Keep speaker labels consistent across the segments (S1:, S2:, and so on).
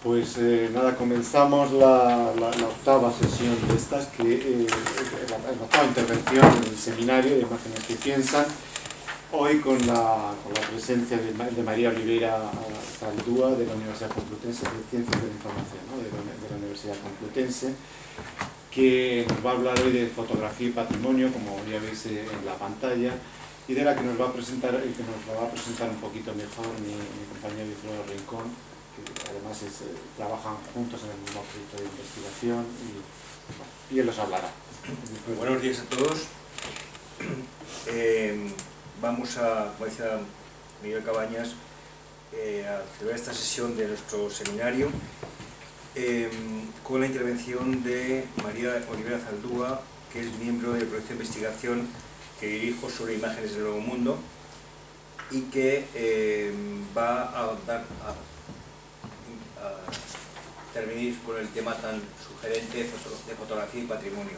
S1: Pues nada, comenzamos la octava sesión de estas, la octava intervención en el seminario de Imágenes que Piensan, hoy con la presencia de María Oliveira Zaldúa, de la Universidad Complutense de Ciencias de la Información, ¿no? de la Universidad Complutense, que nos va a hablar hoy de fotografía y patrimonio, como ya veis en la pantalla, y de la que nos va a presentar, un poquito mejor mi compañero Wilfredo Rincón, que además trabajan juntos en el mismo proyecto de investigación, y él los hablará.
S2: Buenos días a todos. Vamos a, como decía Miguel Cabañas, a celebrar esta sesión de nuestro seminario con la intervención de María Oliveira Zaldúa, que es miembro del proyecto de investigación que dirijo sobre imágenes del Nuevo Mundo y que va a intervenir con el tema tan sugerente de fotografía y patrimonio.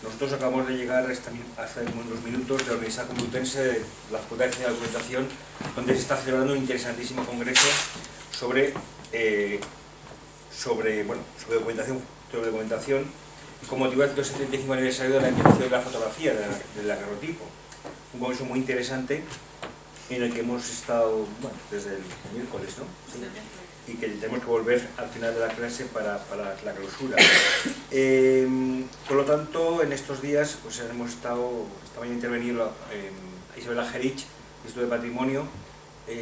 S2: Nosotros acabamos de llegar hace unos minutos de la Universidad Complutense de la Facultad de Ciencia de la Documentación, donde se está celebrando un interesantísimo congreso sobre documentación con motivo del 175 aniversario de la invención de la fotografía, del agarrotipo. Un congreso muy interesante en el que hemos estado desde el miércoles, ¿no? Sí. Y que tenemos que volver al final de la clase para la clausura. Por lo tanto, en estos días pues hemos estado, esta mañana intervenido Isabel Agerich, Instituto de Patrimonio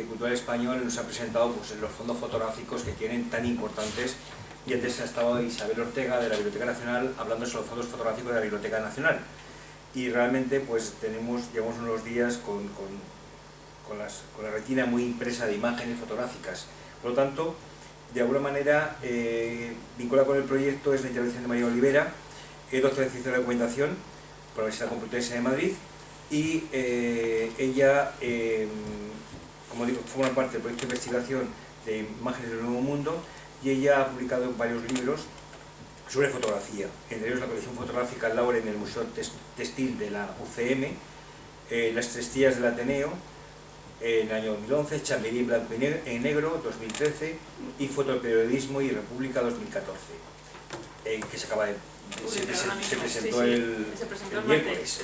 S2: Cultural Español, nos ha presentado pues, los fondos fotográficos que tienen tan importantes, y antes ha estado Isabel Ortega de la Biblioteca Nacional hablando sobre los fondos fotográficos de la Biblioteca Nacional. Y realmente pues llevamos unos días con la retina muy impresa de imágenes fotográficas. Por lo tanto, de alguna manera, vinculada con el proyecto es la intervención de María Oliveira, doctora en Ciencia de la Documentación por la Universidad Complutense de Madrid, y ella, como digo, forma parte del proyecto de investigación de imágenes del Nuevo Mundo, y ella ha publicado varios libros sobre fotografía, entre ellos la colección fotográfica Laure en el Museo Textil de la UCM, Las Trestillas del Ateneo, en el año 2011, Chambéry en blanco y negro, 2013, y Fotoperiodismo y República, 2014, que se acaba de... se presentó el miércoles.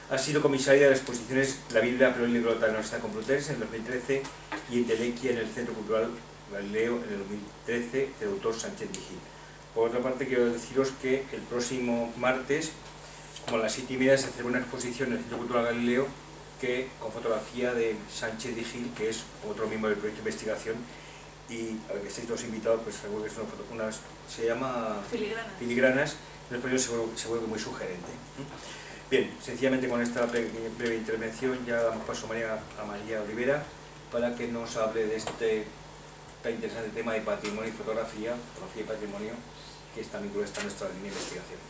S2: Ha sido comisaria de las exposiciones La Biblia Poliglota de la Universidad Complutense en el 2013 y Entelequia en el Centro Cultural Galileo en el 2013, del autor Sánchez Vigil. Por otra parte, quiero deciros que el próximo martes, como a las 7:30, se celebra una exposición en el Centro Cultural Galileo con fotografía de Sánchez Vigil, que es otro miembro del proyecto de investigación, y a ver que estéis todos invitados, pues seguro que es se llama Filigranas, y se vuelve muy sugerente. Bien, sencillamente con esta breve intervención ya damos paso a María Oliveira para que nos hable de este tan interesante tema de patrimonio y fotografía y patrimonio, que está vinculado a nuestra línea de investigación,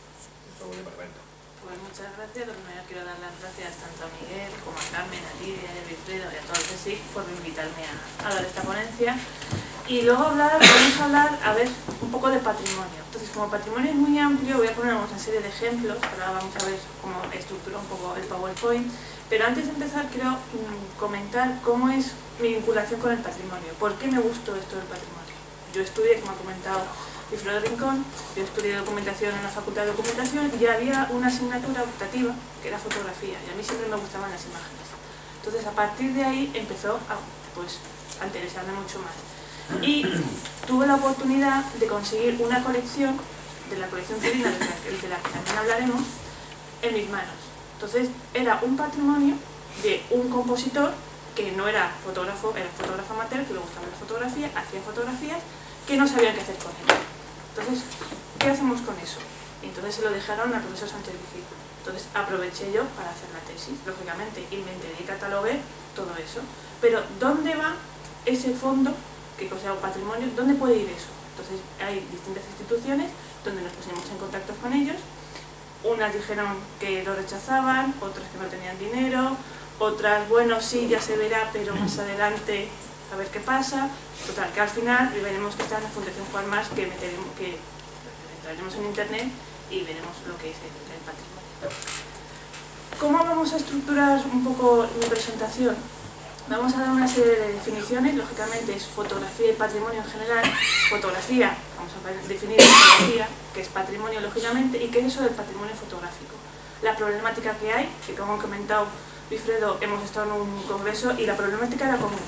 S2: nuestro departamento.
S3: Pues muchas gracias. Primero quiero dar las gracias tanto a Miguel como a Carmen, a Lidia, a Wilfredo y a todos los CSIC por invitarme a dar esta ponencia. Y luego vamos a hablar, un poco de patrimonio. Entonces, como patrimonio es muy amplio, voy a poner una serie de ejemplos, ahora vamos a ver cómo estructura un poco el PowerPoint. Pero antes de empezar, quiero comentar cómo es mi vinculación con el patrimonio. ¿Por qué me gustó esto del patrimonio? Yo estudié, como ha comentado Wilfredo Rincón, yo estudié documentación en la Facultad de Documentación y había una asignatura optativa que era fotografía, y a mí siempre me gustaban las imágenes. Entonces, a partir de ahí empezó a interesarme mucho más. Y tuve la oportunidad de conseguir una colección, de la colección Turina, de la que también hablaremos, en mis manos. Entonces, era un patrimonio de un compositor que no era fotógrafo, era fotógrafo amateur, que le gustaba la fotografía, hacía fotografías, que no sabían qué hacer con él. Entonces, ¿qué hacemos con eso? Y entonces se lo dejaron al profesor Sánchez Vigil. Entonces aproveché yo para hacer la tesis, lógicamente inventé y catalogué todo eso. Pero ¿dónde va ese fondo que considera un patrimonio? ¿Dónde puede ir eso? Entonces hay distintas instituciones donde nos pusimos en contacto con ellos. Unas dijeron que lo rechazaban, otras que no tenían dinero, otras, bueno, sí, ya se verá, pero más adelante a ver qué pasa. Total, que al final veremos que está en la Fundación Juan Mas, que entraremos en internet y veremos lo que es el patrimonio. ¿Cómo vamos a estructurar un poco mi presentación? Vamos a dar una serie de definiciones, lógicamente es fotografía y patrimonio en general. Fotografía, vamos a definir fotografía, que es patrimonio lógicamente, y qué es eso del patrimonio fotográfico. La problemática que hay, que como ha comentado Wilfredo, hemos estado en un congreso y la problemática era común.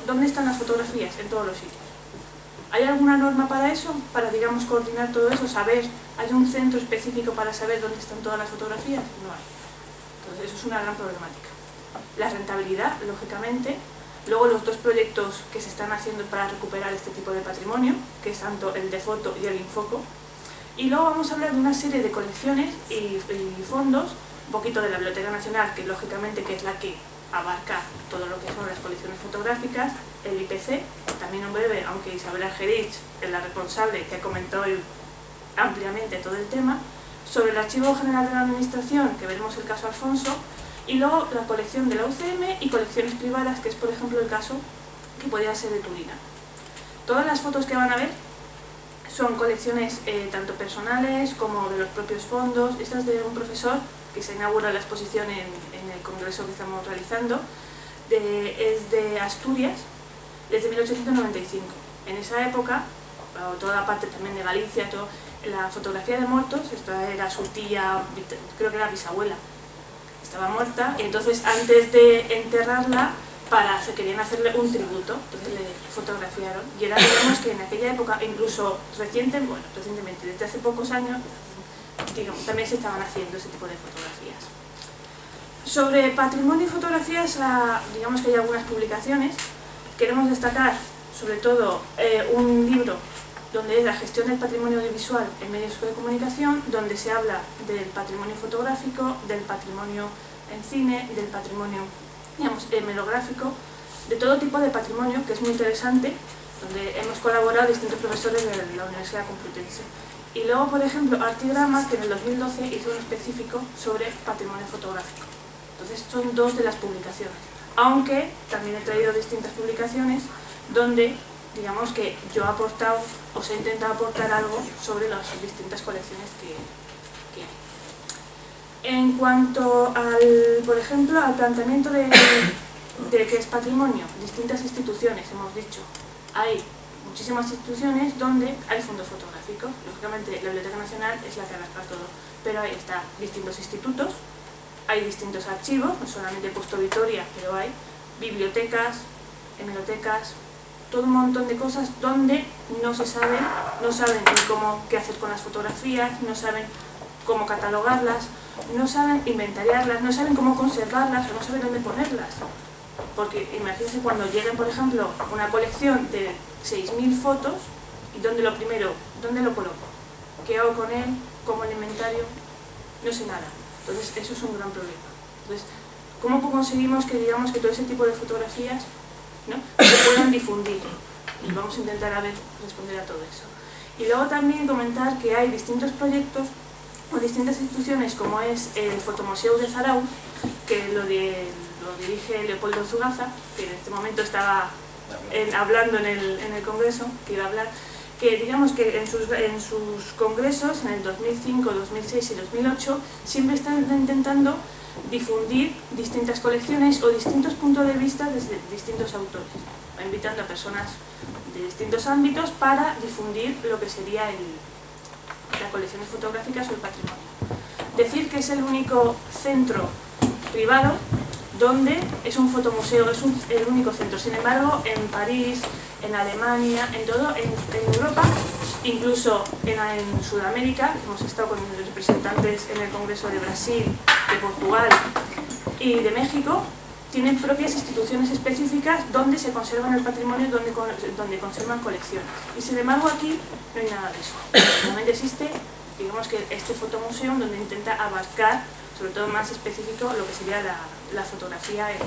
S3: ¿Dónde están las fotografías? En todos los sitios. ¿Hay alguna norma para eso? Para, digamos, coordinar todo eso, saber, ¿hay un centro específico para saber dónde están todas las fotografías? No hay. Entonces eso es una gran problemática. La rentabilidad, lógicamente. Luego los dos proyectos que se están haciendo para recuperar este tipo de patrimonio, que es tanto el de foto y el Infoco. Y luego vamos a hablar de una serie de colecciones y fondos, un poquito de la Biblioteca Nacional, que lógicamente que es la que abarca todo lo que son las colecciones fotográficas, el IPC, también en breve, aunque Isabel Argerich es la responsable que ha comentado hoy ampliamente todo el tema, sobre el Archivo General de la Administración, que veremos el caso Alfonso, y luego la colección de la UCM y colecciones privadas, que es por ejemplo el caso que podría ser de Turina. Todas las fotos que van a ver son colecciones tanto personales como de los propios fondos. Esta es de un profesor que se inaugura la exposición en el congreso que estamos realizando, es de Asturias, desde 1895. En esa época, toda la parte también de Galicia, la fotografía de muertos, esta era su tía, creo que era bisabuela, estaba muerta, y entonces antes de enterrarla, querían hacerle un tributo, entonces le fotografiaron, y era, digamos, que en aquella época, incluso recientemente, desde hace pocos años, digamos, también se estaban haciendo ese tipo de fotografías. Sobre patrimonio y fotografías, digamos que hay algunas publicaciones. Queremos destacar, sobre todo, un libro donde es la gestión del patrimonio audiovisual en medios de comunicación, donde se habla del patrimonio fotográfico, del patrimonio en cine, del patrimonio, digamos, hemerográfico, de todo tipo de patrimonio, que es muy interesante, donde hemos colaborado distintos profesores de la Universidad Complutense. Y luego, por ejemplo, Artigrama, que en el 2012 hizo un específico sobre patrimonio fotográfico. Entonces, son dos de las publicaciones. Aunque también he traído distintas publicaciones donde, digamos que yo he aportado, os he intentado aportar algo sobre las distintas colecciones que hay. En cuanto por ejemplo, al planteamiento de qué es patrimonio, distintas instituciones, hemos dicho, hay muchísimas instituciones donde hay fondos fotográficos. Lógicamente la Biblioteca Nacional es la que abarca todo, pero ahí están distintos institutos, hay distintos archivos, no solamente he puesto Vitoria, pero hay bibliotecas, hemerotecas, todo un montón de cosas donde no saben ni qué hacer con las fotografías, no saben cómo catalogarlas, no saben inventariarlas, no saben cómo conservarlas o no saben dónde ponerlas. Porque imagínense cuando lleguen, por ejemplo, una colección de 6.000 fotos, y ¿dónde lo coloco? ¿Qué hago con él? ¿Cómo el inventario? No sé nada. Entonces eso es un gran problema. Entonces, ¿cómo conseguimos que, digamos, que todo ese tipo de fotografías, ¿no?, se puedan difundir? Y vamos a intentar responder a todo eso. Y luego también comentar que hay distintos proyectos o distintas instituciones, como es el Fotomuseo de Zarauz, que lo dirige Leopoldo Zugaza, que en este momento estaba hablando en el congreso, que iba a hablar, que digamos que en sus congresos, en el 2005, 2006 y 2008, siempre están intentando difundir distintas colecciones o distintos puntos de vista desde distintos autores, invitando a personas de distintos ámbitos para difundir lo que sería las colecciones fotográficas o el patrimonio. Decir que es el único centro privado donde es un fotomuseo, es el único centro. Sin embargo, en París, en Alemania, en Europa, incluso en Sudamérica, hemos estado con representantes en el Congreso de Brasil, de Portugal y de México, tienen propias instituciones específicas donde se conservan el patrimonio, donde conservan colecciones. Y sin embargo aquí no hay nada de eso. Solamente existe, digamos que este fotomuseo donde intenta abarcar, sobre todo más específico, lo que sería la fotografía en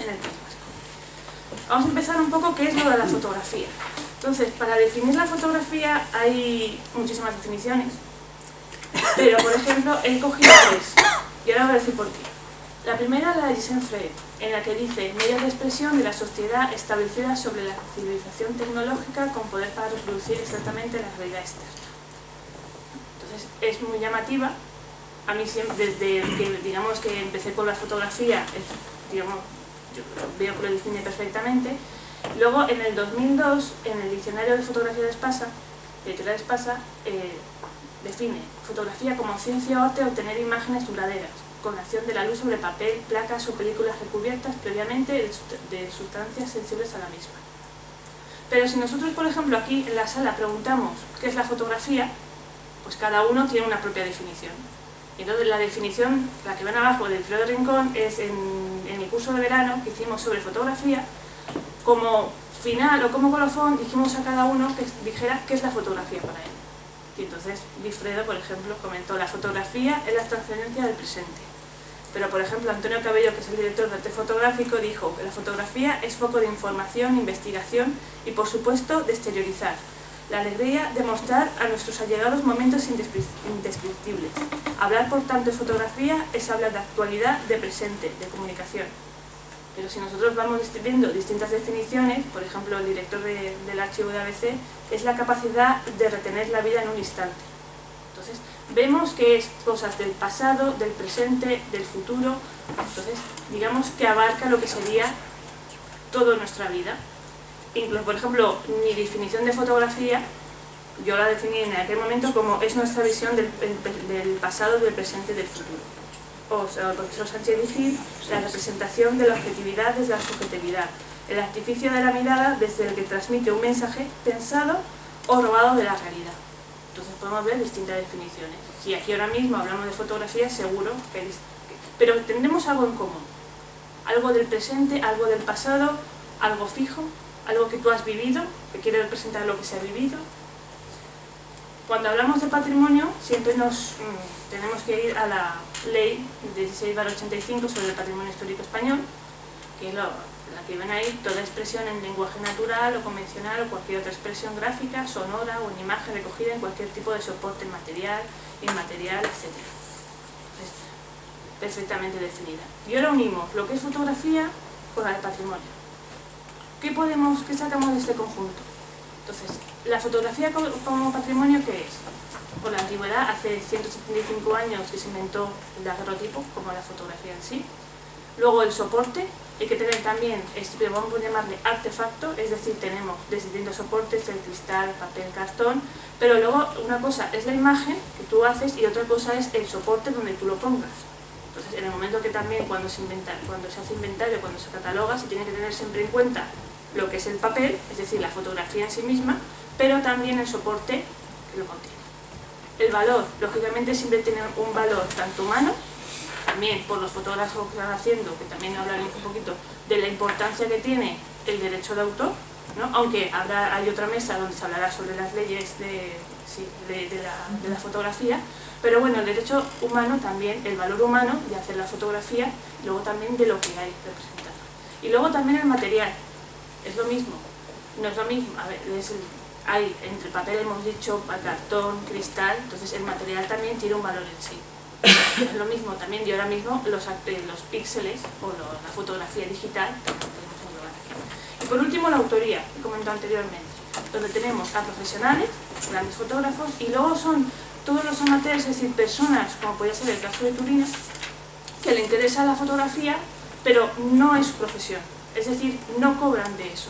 S3: el País Vasco. Vamos a empezar un poco qué es lo de la fotografía. Entonces, para definir la fotografía hay muchísimas definiciones, pero por ejemplo he cogido tres, y ahora voy a decir por qué. La primera es la de Giessen-Frey, en la que dice medios de expresión de la sociedad establecida sobre la civilización tecnológica con poder para reproducir exactamente la realidad externa. Entonces es muy llamativa. A mí siempre, desde que digamos que empecé con la fotografía, digamos, yo veo que lo define perfectamente. Luego, en el 2002, en el diccionario de fotografía de Espasa, de Editorial Espasa, define fotografía como ciencia o arte de obtener imágenes duraderas, con la acción de la luz sobre papel, placas o películas recubiertas previamente de sustancias sensibles a la misma. Pero si nosotros, por ejemplo, aquí en la sala preguntamos qué es la fotografía, pues cada uno tiene una propia definición. Entonces la definición, la que ven abajo del Alfredo Rincón, es en el curso de verano que hicimos sobre fotografía, como final o como colofón dijimos a cada uno que dijera qué es la fotografía para él. Y entonces Wilfredo, por ejemplo, comentó: la fotografía es la trascendencia del presente. Pero, por ejemplo, Antonio Cabello, que es el director de arte fotográfico, dijo que la fotografía es foco de información, investigación y, por supuesto, de exteriorizar. La alegría de mostrar a nuestros allegados momentos indescriptibles. Hablar, por tanto, de fotografía es hablar de actualidad, de presente, de comunicación. Pero si nosotros vamos viendo distintas definiciones, por ejemplo, el director del archivo de ABC, es la capacidad de retener la vida en un instante. Entonces, vemos que es cosas del pasado, del presente, del futuro. Entonces, digamos que abarca lo que sería toda nuestra vida. Incluso, por ejemplo, mi definición de fotografía, yo la definí en aquel momento como es nuestra visión del pasado, del presente y del futuro. O sea, el profesor Sánchez de Gil, la representación de la objetividad desde la subjetividad, el artificio de la mirada desde el que transmite un mensaje pensado o robado de la realidad. Entonces podemos ver distintas definiciones. Si aquí ahora mismo hablamos de fotografía, seguro que pero tendremos algo en común. Algo del presente, algo del pasado, algo fijo, algo que tú has vivido, que quiere representar lo que se ha vivido. Cuando hablamos de patrimonio, siempre tenemos que ir a la ley 16/85 sobre el patrimonio histórico español, que es la que ven ahí: toda expresión en lenguaje natural o convencional o cualquier otra expresión gráfica, sonora o en imagen recogida en cualquier tipo de soporte material, inmaterial, etc. Es perfectamente definida. Y ahora unimos lo que es fotografía con la de patrimonio. ¿Qué sacamos de este conjunto? Entonces, la fotografía como patrimonio, ¿qué es? Por la antigüedad, hace 175 años que se inventó el daguerrotipo, como la fotografía en sí. Luego el soporte, hay que tener también, vamos a llamarle artefacto, es decir, tenemos de distintos soportes, el cristal, papel, cartón, pero luego una cosa es la imagen que tú haces y otra cosa es el soporte donde tú lo pongas. Entonces, en el momento que también cuando se hace inventario, cuando se cataloga, se tiene que tener siempre en cuenta lo que es el papel, es decir, la fotografía en sí misma, pero también el soporte que lo contiene. El valor, lógicamente, siempre tiene un valor tanto humano, también por los fotógrafos que están haciendo, que también hablaré un poquito de la importancia que tiene el derecho de autor, ¿no? Aunque hay otra mesa donde se hablará sobre las leyes de la fotografía, pero bueno, el derecho humano también, el valor humano de hacer la fotografía, y luego también de lo que hay representado. Y luego también el material, es lo mismo, no es lo mismo, a ver, hay entre papel, hemos dicho, cartón, cristal, entonces el material también tiene un valor en sí. Es lo mismo también, y ahora mismo los píxeles o la fotografía digital también podemos englobar aquí. Y por último la autoría, que comentó anteriormente, donde tenemos a profesionales, grandes fotógrafos, y luego son todos los amateurs, es decir, personas, como podría ser el caso de Turina, que le interesa la fotografía, pero no es su profesión, es decir, no cobran de eso.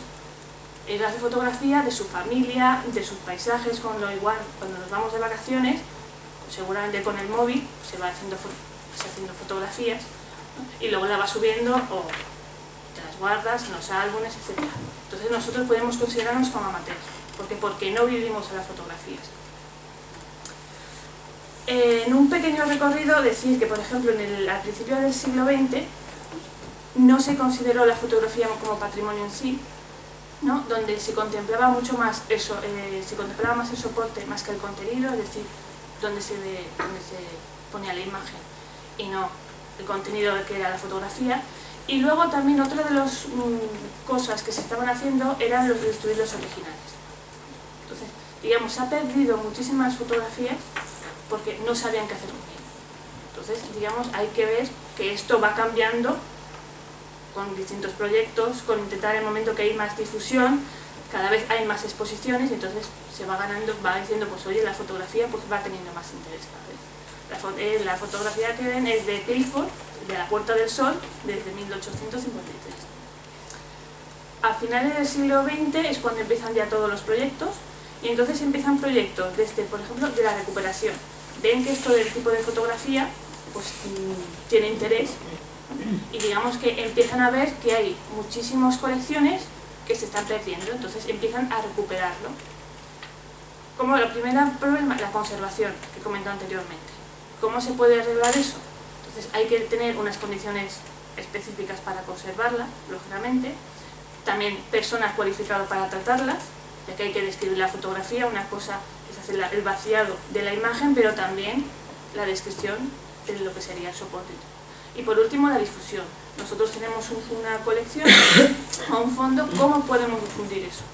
S3: Él hace fotografía de su familia, de sus paisajes, con lo igual, cuando nos vamos de vacaciones, pues seguramente con el móvil se va haciendo fotografías, ¿no? Y luego la va subiendo o te las guardas en los álbumes, etc. Entonces nosotros podemos considerarnos como amateurs, porque no vivimos a las fotografías. En un pequeño recorrido decir que, por ejemplo, al principio del siglo XX no se consideró la fotografía como patrimonio en sí, ¿no? Donde se contemplaba mucho más eso, se contemplaba más el soporte más que el contenido, es decir, donde se ponía la imagen y no el contenido que era la fotografía. Y luego también otra de las cosas que se estaban haciendo eran los destruir los originales. Entonces, digamos, se ha perdido muchísimas fotografías porque no sabían qué hacer con ellas. Entonces, digamos, hay que ver que esto va cambiando con distintos proyectos, con intentar en el momento que hay más difusión, cada vez hay más exposiciones y entonces se va ganando, va diciendo, pues oye, la fotografía pues va teniendo más interés cada vez. La fotografía que ven es de Clifford, de la Puerta del Sol, desde 1853. A finales del siglo XX es cuando empiezan ya todos los proyectos, y entonces empiezan proyectos desde, por ejemplo, de la recuperación. Ven que esto del tipo de fotografía pues tiene interés, y digamos que empiezan a ver que hay muchísimas colecciones que se están perdiendo, entonces empiezan a recuperarlo. Como el primer problema, la conservación, que comentó anteriormente. ¿Cómo se puede arreglar eso? Entonces hay que tener unas condiciones específicas para conservarla, lógicamente. También personas cualificadas para tratarlas, ya que hay que describir la fotografía. Una cosa es hacer el vaciado de la imagen, pero también la descripción de lo que sería el soporte. Y por último, la difusión. Nosotros tenemos una colección o un fondo, ¿cómo podemos difundir eso?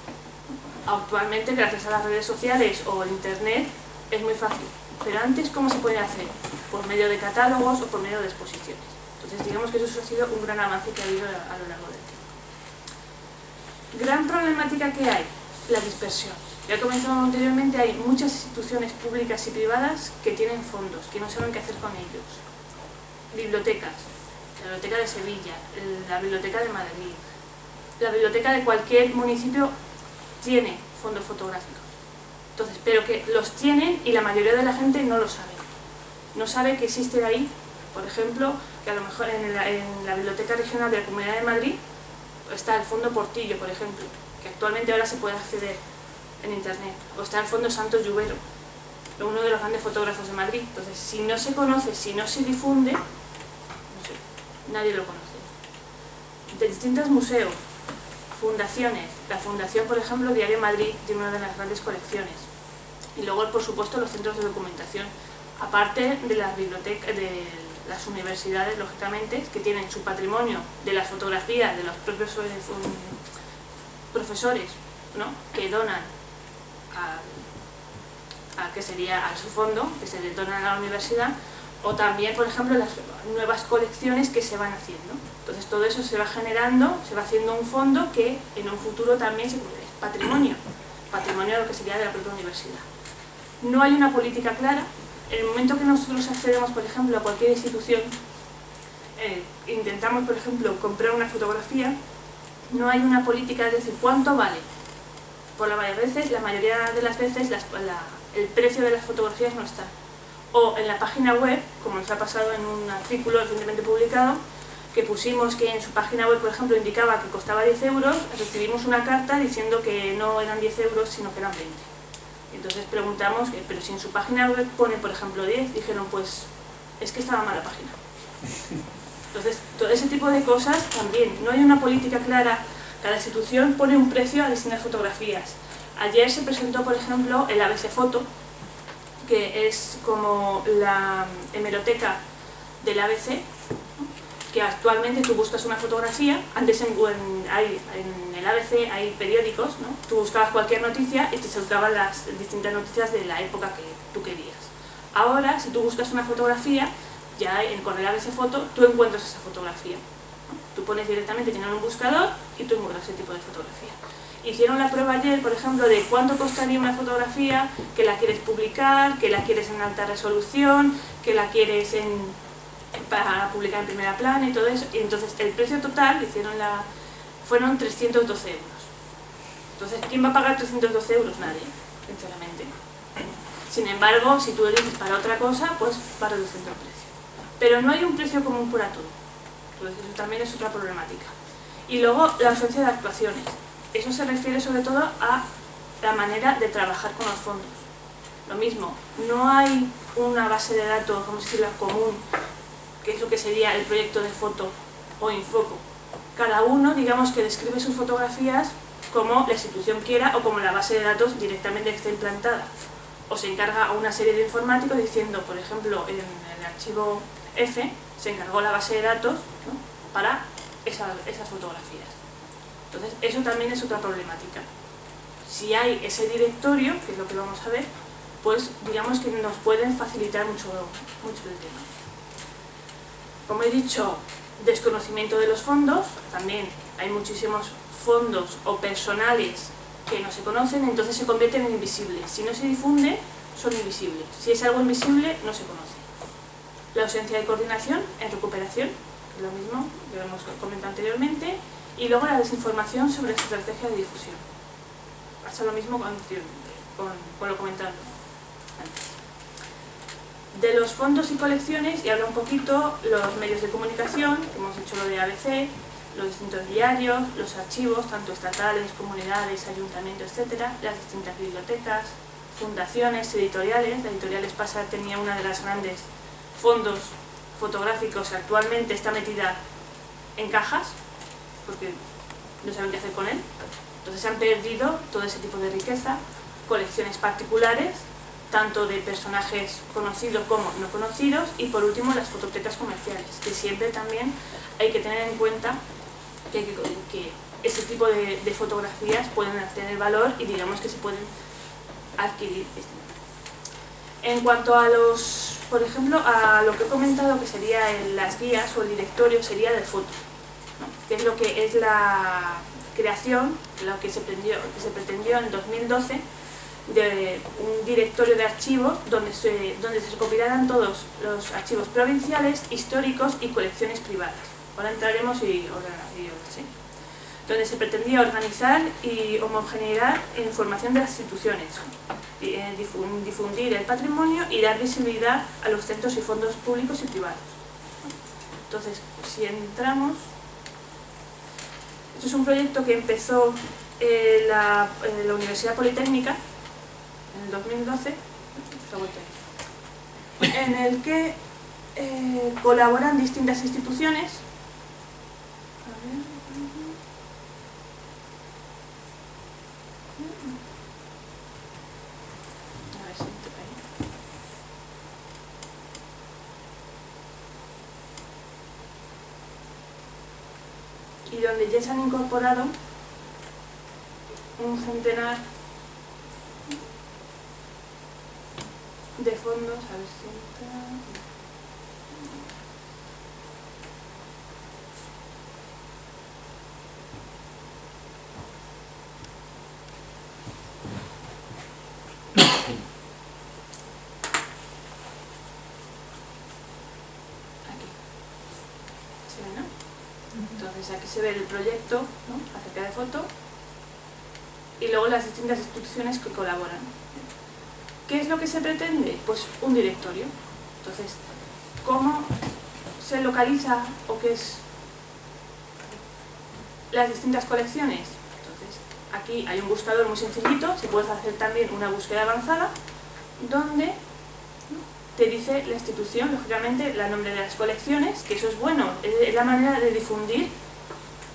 S3: Actualmente, gracias a las redes sociales o el internet, es muy fácil. Pero antes, ¿cómo se puede hacer? Por medio de catálogos o por medio de exposiciones. Entonces, digamos que eso ha sido un gran avance que ha habido a lo largo del tiempo. Gran problemática que hay, la dispersión. Ya he comentado anteriormente, hay muchas instituciones públicas y privadas que tienen fondos, que no saben qué hacer con ellos. Bibliotecas, la Biblioteca de Sevilla, la Biblioteca de Madrid, la biblioteca de cualquier municipio tiene fondos fotográficos. Entonces, pero que los tienen y la mayoría de la gente no lo sabe. No sabe que existen ahí, por ejemplo, que a lo mejor en la Biblioteca Regional de la Comunidad de Madrid está el Fondo Portillo, por ejemplo, que actualmente ahora se puede acceder en internet, o está el Fondo Santos Lluvero, uno de los grandes fotógrafos de Madrid. Entonces, si no se conoce, si no se difunde, no sé, nadie lo conoce. De distintos museos, fundaciones, la Fundación, por ejemplo, Diario Madrid tiene una de las grandes colecciones, y luego, por supuesto, los centros de documentación, aparte de las bibliotecas, de las universidades, lógicamente, que tienen su patrimonio de las fotografías de los propios profesores, ¿no?, que donan que sería a su fondo, que se le donan a la universidad, o también, por ejemplo, las nuevas colecciones que se van haciendo. Entonces todo eso se va generando, se va haciendo un fondo que en un futuro también es patrimonio de lo que sería de la propia universidad. No hay una política clara. En el momento que nosotros accedemos, por ejemplo, a cualquier institución, intentamos, por ejemplo, comprar una fotografía, no hay una política, es decir, ¿cuánto vale? Por la mayoría de las veces el precio de las fotografías no está. O en la página web, como nos ha pasado en un artículo recientemente publicado, que pusimos que en su página web, por ejemplo, indicaba que costaba 10 euros, recibimos una carta diciendo que no eran 10 euros, sino que eran 20. Entonces preguntamos, pero si en su página web pone, por ejemplo, 10, dijeron, pues es que estaba mal la página. Entonces, todo ese tipo de cosas también, no hay una política clara, cada institución pone un precio a distintas fotografías. Ayer se presentó, por ejemplo, el ABC Foto, que es como la hemeroteca del ABC, que actualmente tú buscas una fotografía, antes en el ABC hay periódicos, ¿no? Tú buscabas cualquier noticia y te saltaban las distintas noticias de la época que tú querías. Ahora, si tú buscas una fotografía, ya con el ABC Foto, tú encuentras esa fotografía, ¿no? Tú pones directamente, tienen un buscador y tú encuentras ese tipo de fotografía. Hicieron la prueba ayer, por ejemplo, de cuánto costaría una fotografía que la quieres publicar, que la quieres en alta resolución, que la quieres para publicar en primera plana y todo eso. Y entonces el precio total fueron 312 euros. Entonces, ¿quién va a pagar 312 euros? Nadie, sinceramente. Sin embargo, si tú eliges para otra cosa, pues va reduciendo el precio. Pero no hay un precio común para todo. Entonces, eso también es otra problemática. Y luego, la ausencia de actuaciones. Eso se refiere sobre todo a la manera de trabajar con los fondos. Lo mismo, no hay una base de datos, vamos a decirlo, común, que es lo que sería el proyecto de foto o Infoco. Cada uno, digamos, que describe sus fotografías como la institución quiera o como la base de datos directamente está implantada. O se encarga a una serie de informáticos diciendo, por ejemplo, en el archivo F se encargó la base de datos, ¿no?, para esas fotografías. Entonces, eso también es otra problemática. Si hay ese directorio, que es lo que vamos a ver, pues digamos que nos pueden facilitar mucho el tema. Como he dicho, desconocimiento de los fondos, también hay muchísimos fondos o personales que no se conocen, entonces se convierten en invisibles. Si no se difunde, son invisibles. Si es algo invisible, no se conoce. la ausencia de coordinación en recuperación, que es lo mismo, que lo hemos comentado anteriormente, y luego la desinformación sobre su estrategia de difusión. Pasa lo mismo con lo comentado antes. De los fondos y colecciones, y habla un poquito los medios de comunicación, que hemos hecho lo de ABC, los distintos diarios, los archivos, tanto estatales, comunidades, ayuntamientos, etcétera, las distintas bibliotecas, fundaciones, editoriales. La editorial Espasa tenía una de las grandes fondos fotográficos, actualmente está metida en cajas, porque no saben qué hacer con él. Entonces se han perdido todo ese tipo de riqueza, colecciones particulares, tanto de personajes conocidos como no conocidos, y por último las fototecas comerciales, que siempre también hay que tener en cuenta que ese tipo de fotografías pueden tener valor y digamos que se pueden adquirir. En cuanto a los, por ejemplo, a lo que he comentado que sería las guías o el directorio sería de foto, ¿no? Que es lo que es la creación, lo que se pretendió en 2012, de un directorio de archivos donde se recopilaran todos los archivos provinciales, históricos y colecciones privadas. Ahora entraremos y sí. Donde se pretendía organizar y homogeneizar información de las instituciones, difundir el patrimonio y dar visibilidad a los centros y fondos públicos y privados. Entonces, si entramos... Esto es un proyecto que empezó la Universidad Politécnica en el 2012, en el que colaboran distintas instituciones. Y donde ya se han incorporado un centenar de fondos, a ver si entra. Aquí. ¿Se ve, no? Entonces aquí se ve el proyecto, ¿no?, acerca de foto, y luego las distintas instituciones que colaboran. ¿Qué es lo que se pretende? Pues un directorio. Entonces, ¿cómo se localiza o qué es las distintas colecciones? Entonces, aquí hay un buscador muy sencillito, se puede hacer también una búsqueda avanzada, donde te dice la institución, lógicamente, el nombre de las colecciones, que eso es bueno, es la manera de difundir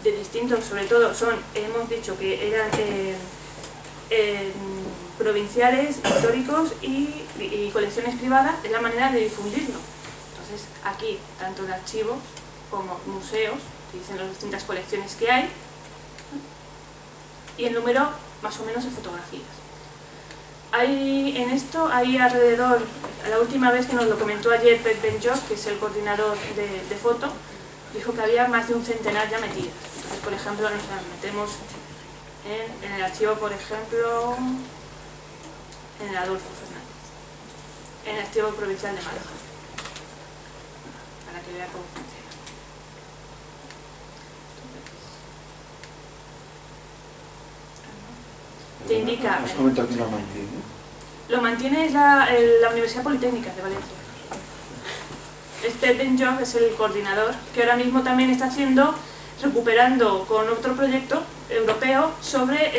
S3: de distintos, sobre todo hemos dicho que eran provinciales, históricos y colecciones privadas, es la manera de difundirlo. Entonces aquí, tanto de archivos como museos, que dicen las distintas colecciones que hay, y el número más o menos de fotografías. En esto hay alrededor, la última vez que nos lo comentó ayer Pep Benjoch, que es el coordinador de foto, dijo que había más de un centenar ya metidas. Entonces, por ejemplo, nos metemos en el archivo, por ejemplo, en el Adolfo Fernández, en el archivo provincial de Málaga, para que vea cómo funciona. Te indica...
S1: ¿Has comentado que lo mantiene?
S3: Lo mantiene la Universidad Politécnica de Valencia. Pep Benjoch es el coordinador, que ahora mismo también está recuperando con otro proyecto europeo sobre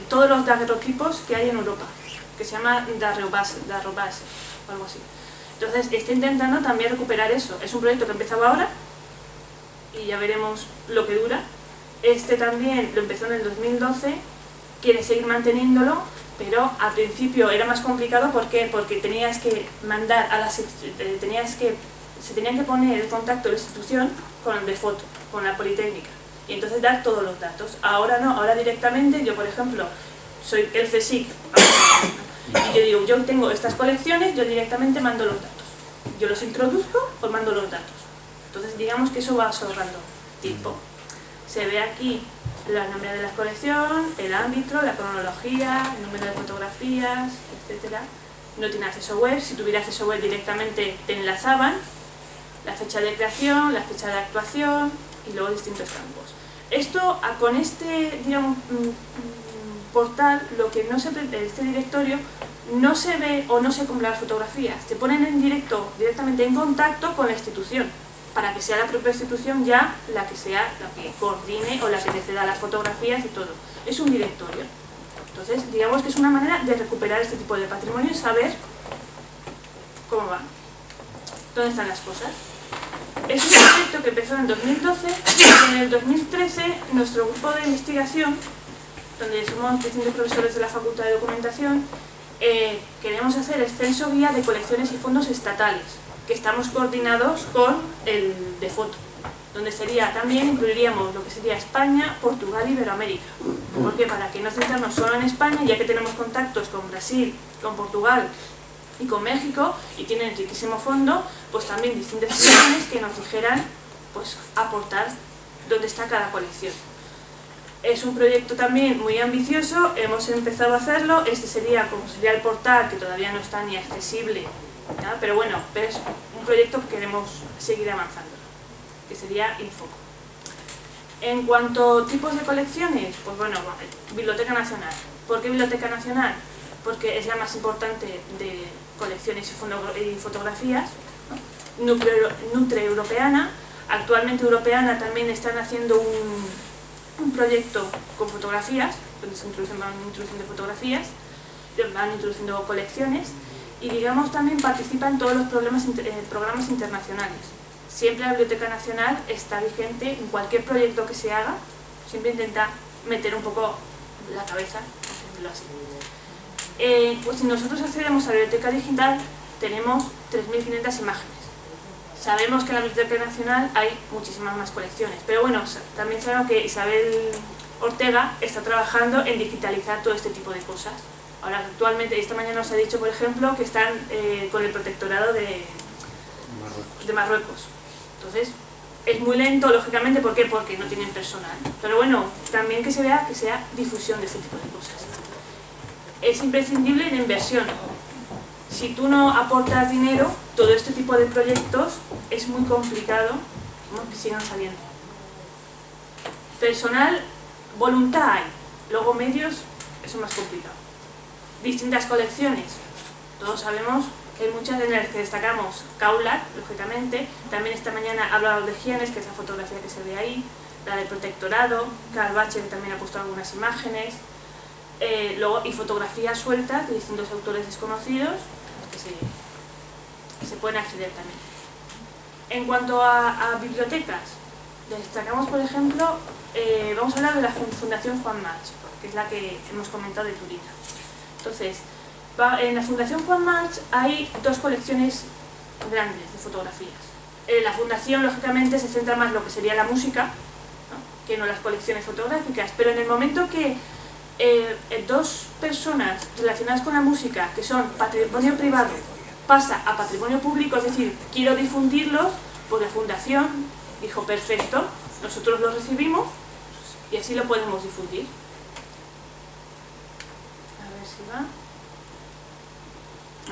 S3: todos los daguerrotipos que hay en Europa, que se llama Darrobase o algo así. Entonces está intentando también recuperar eso. Es un proyecto que empezaba ahora y ya veremos lo que dura. Este también lo empezó en el 2012, quiere seguir manteniéndolo, pero al principio era más complicado. ¿Por qué? Porque tenías que mandar a se tenían que poner el contacto de la institución con el de foto, con la Politécnica, y entonces dar todos los datos. Ahora no, ahora directamente, yo por ejemplo, soy el CSIC, y yo digo, yo tengo estas colecciones, yo directamente mando los datos. Yo los introduzco, os mando los datos. Entonces digamos que eso va ahorrando tiempo. Se ve aquí el nombre de la colección, el ámbito, la cronología, el número de fotografías, etc. No tiene acceso web. Si tuviera acceso web directamente te enlazaban, la fecha de creación, la fecha de actuación y luego distintos campos. Esto, con este, digamos, portal, lo que no se pretende, este directorio, no se ve o no se compra las fotografías, se ponen en directo, directamente en contacto con la institución, para que sea la propia institución ya la que sea la que coordine o la que decida las fotografías y todo. Es un directorio. Entonces, digamos que es una manera de recuperar este tipo de patrimonio y saber cómo va, dónde están las cosas. Es un proyecto que empezó en 2012 y en el 2013 nuestro grupo de investigación, donde somos distintos profesores de la Facultad de Documentación, queremos hacer el censo guía de colecciones y fondos estatales, que estamos coordinados con el de foto, donde también incluiríamos lo que sería España, Portugal y Iberoamérica. Porque para que no centrarnos solo en España, ya que tenemos contactos con Brasil, con Portugal y con México, y tienen riquísimo fondo, pues también distintas instituciones que nos dijeran pues aportar dónde está cada colección. Es un proyecto también muy ambicioso, hemos empezado a hacerlo, este sería como sería el portal, que todavía no está ni accesible, ¿ya? Pero bueno, es un proyecto que queremos seguir avanzando, que sería Infoco. En cuanto a tipos de colecciones, pues bueno, Biblioteca Nacional. ¿Por qué Biblioteca Nacional? Porque es la más importante de colecciones y fotografías, ¿no? Nutre Europeana. Actualmente Europeana también están haciendo un proyecto con fotografías, donde van introduciendo fotografías, van introduciendo colecciones y digamos también participan en todos los programas internacionales. Siempre la Biblioteca Nacional está vigente en cualquier proyecto que se haga, siempre intenta meter un poco la cabeza, por decirlo así. Pues si nosotros accedemos a la Biblioteca Digital tenemos 3.500 imágenes. Sabemos que en la Biblioteca Nacional hay muchísimas más colecciones, pero bueno, también sabemos que Isabel Ortega está trabajando en digitalizar todo este tipo de cosas. Ahora, actualmente, esta mañana nos ha dicho, por ejemplo, que están con el protectorado de Marruecos. Entonces, es muy lento, lógicamente, ¿por qué? Porque no tienen personal. Pero bueno, también que sea difusión de este tipo de cosas. Es imprescindible la inversión. Si tú no aportas dinero, todo este tipo de proyectos es muy complicado, ¿no?, que sigan saliendo. Personal, voluntad hay, luego medios, eso es más complicado. Distintas colecciones, todos sabemos que hay muchas en las que destacamos Kaular, lógicamente, también esta mañana ha hablado de Hienes, que es la fotografía que se ve ahí, la del protectorado, Karl Bache, que también ha puesto algunas imágenes, luego, y fotografías sueltas de distintos autores desconocidos, que se pueden acceder también. En cuanto a bibliotecas, destacamos, por ejemplo, vamos a hablar de la Fundación Juan March, que es la que hemos comentado de Turina. Entonces, en la Fundación Juan March hay dos colecciones grandes de fotografías. La fundación, lógicamente, se centra más en lo que sería la música, ¿no?, que no las colecciones fotográficas, pero en el momento que dos personas relacionadas con la música, que son patrimonio privado, pasa a patrimonio público, es decir, quiero difundirlos, pues la fundación dijo, perfecto, nosotros los recibimos y así lo podemos difundir. A ver si va.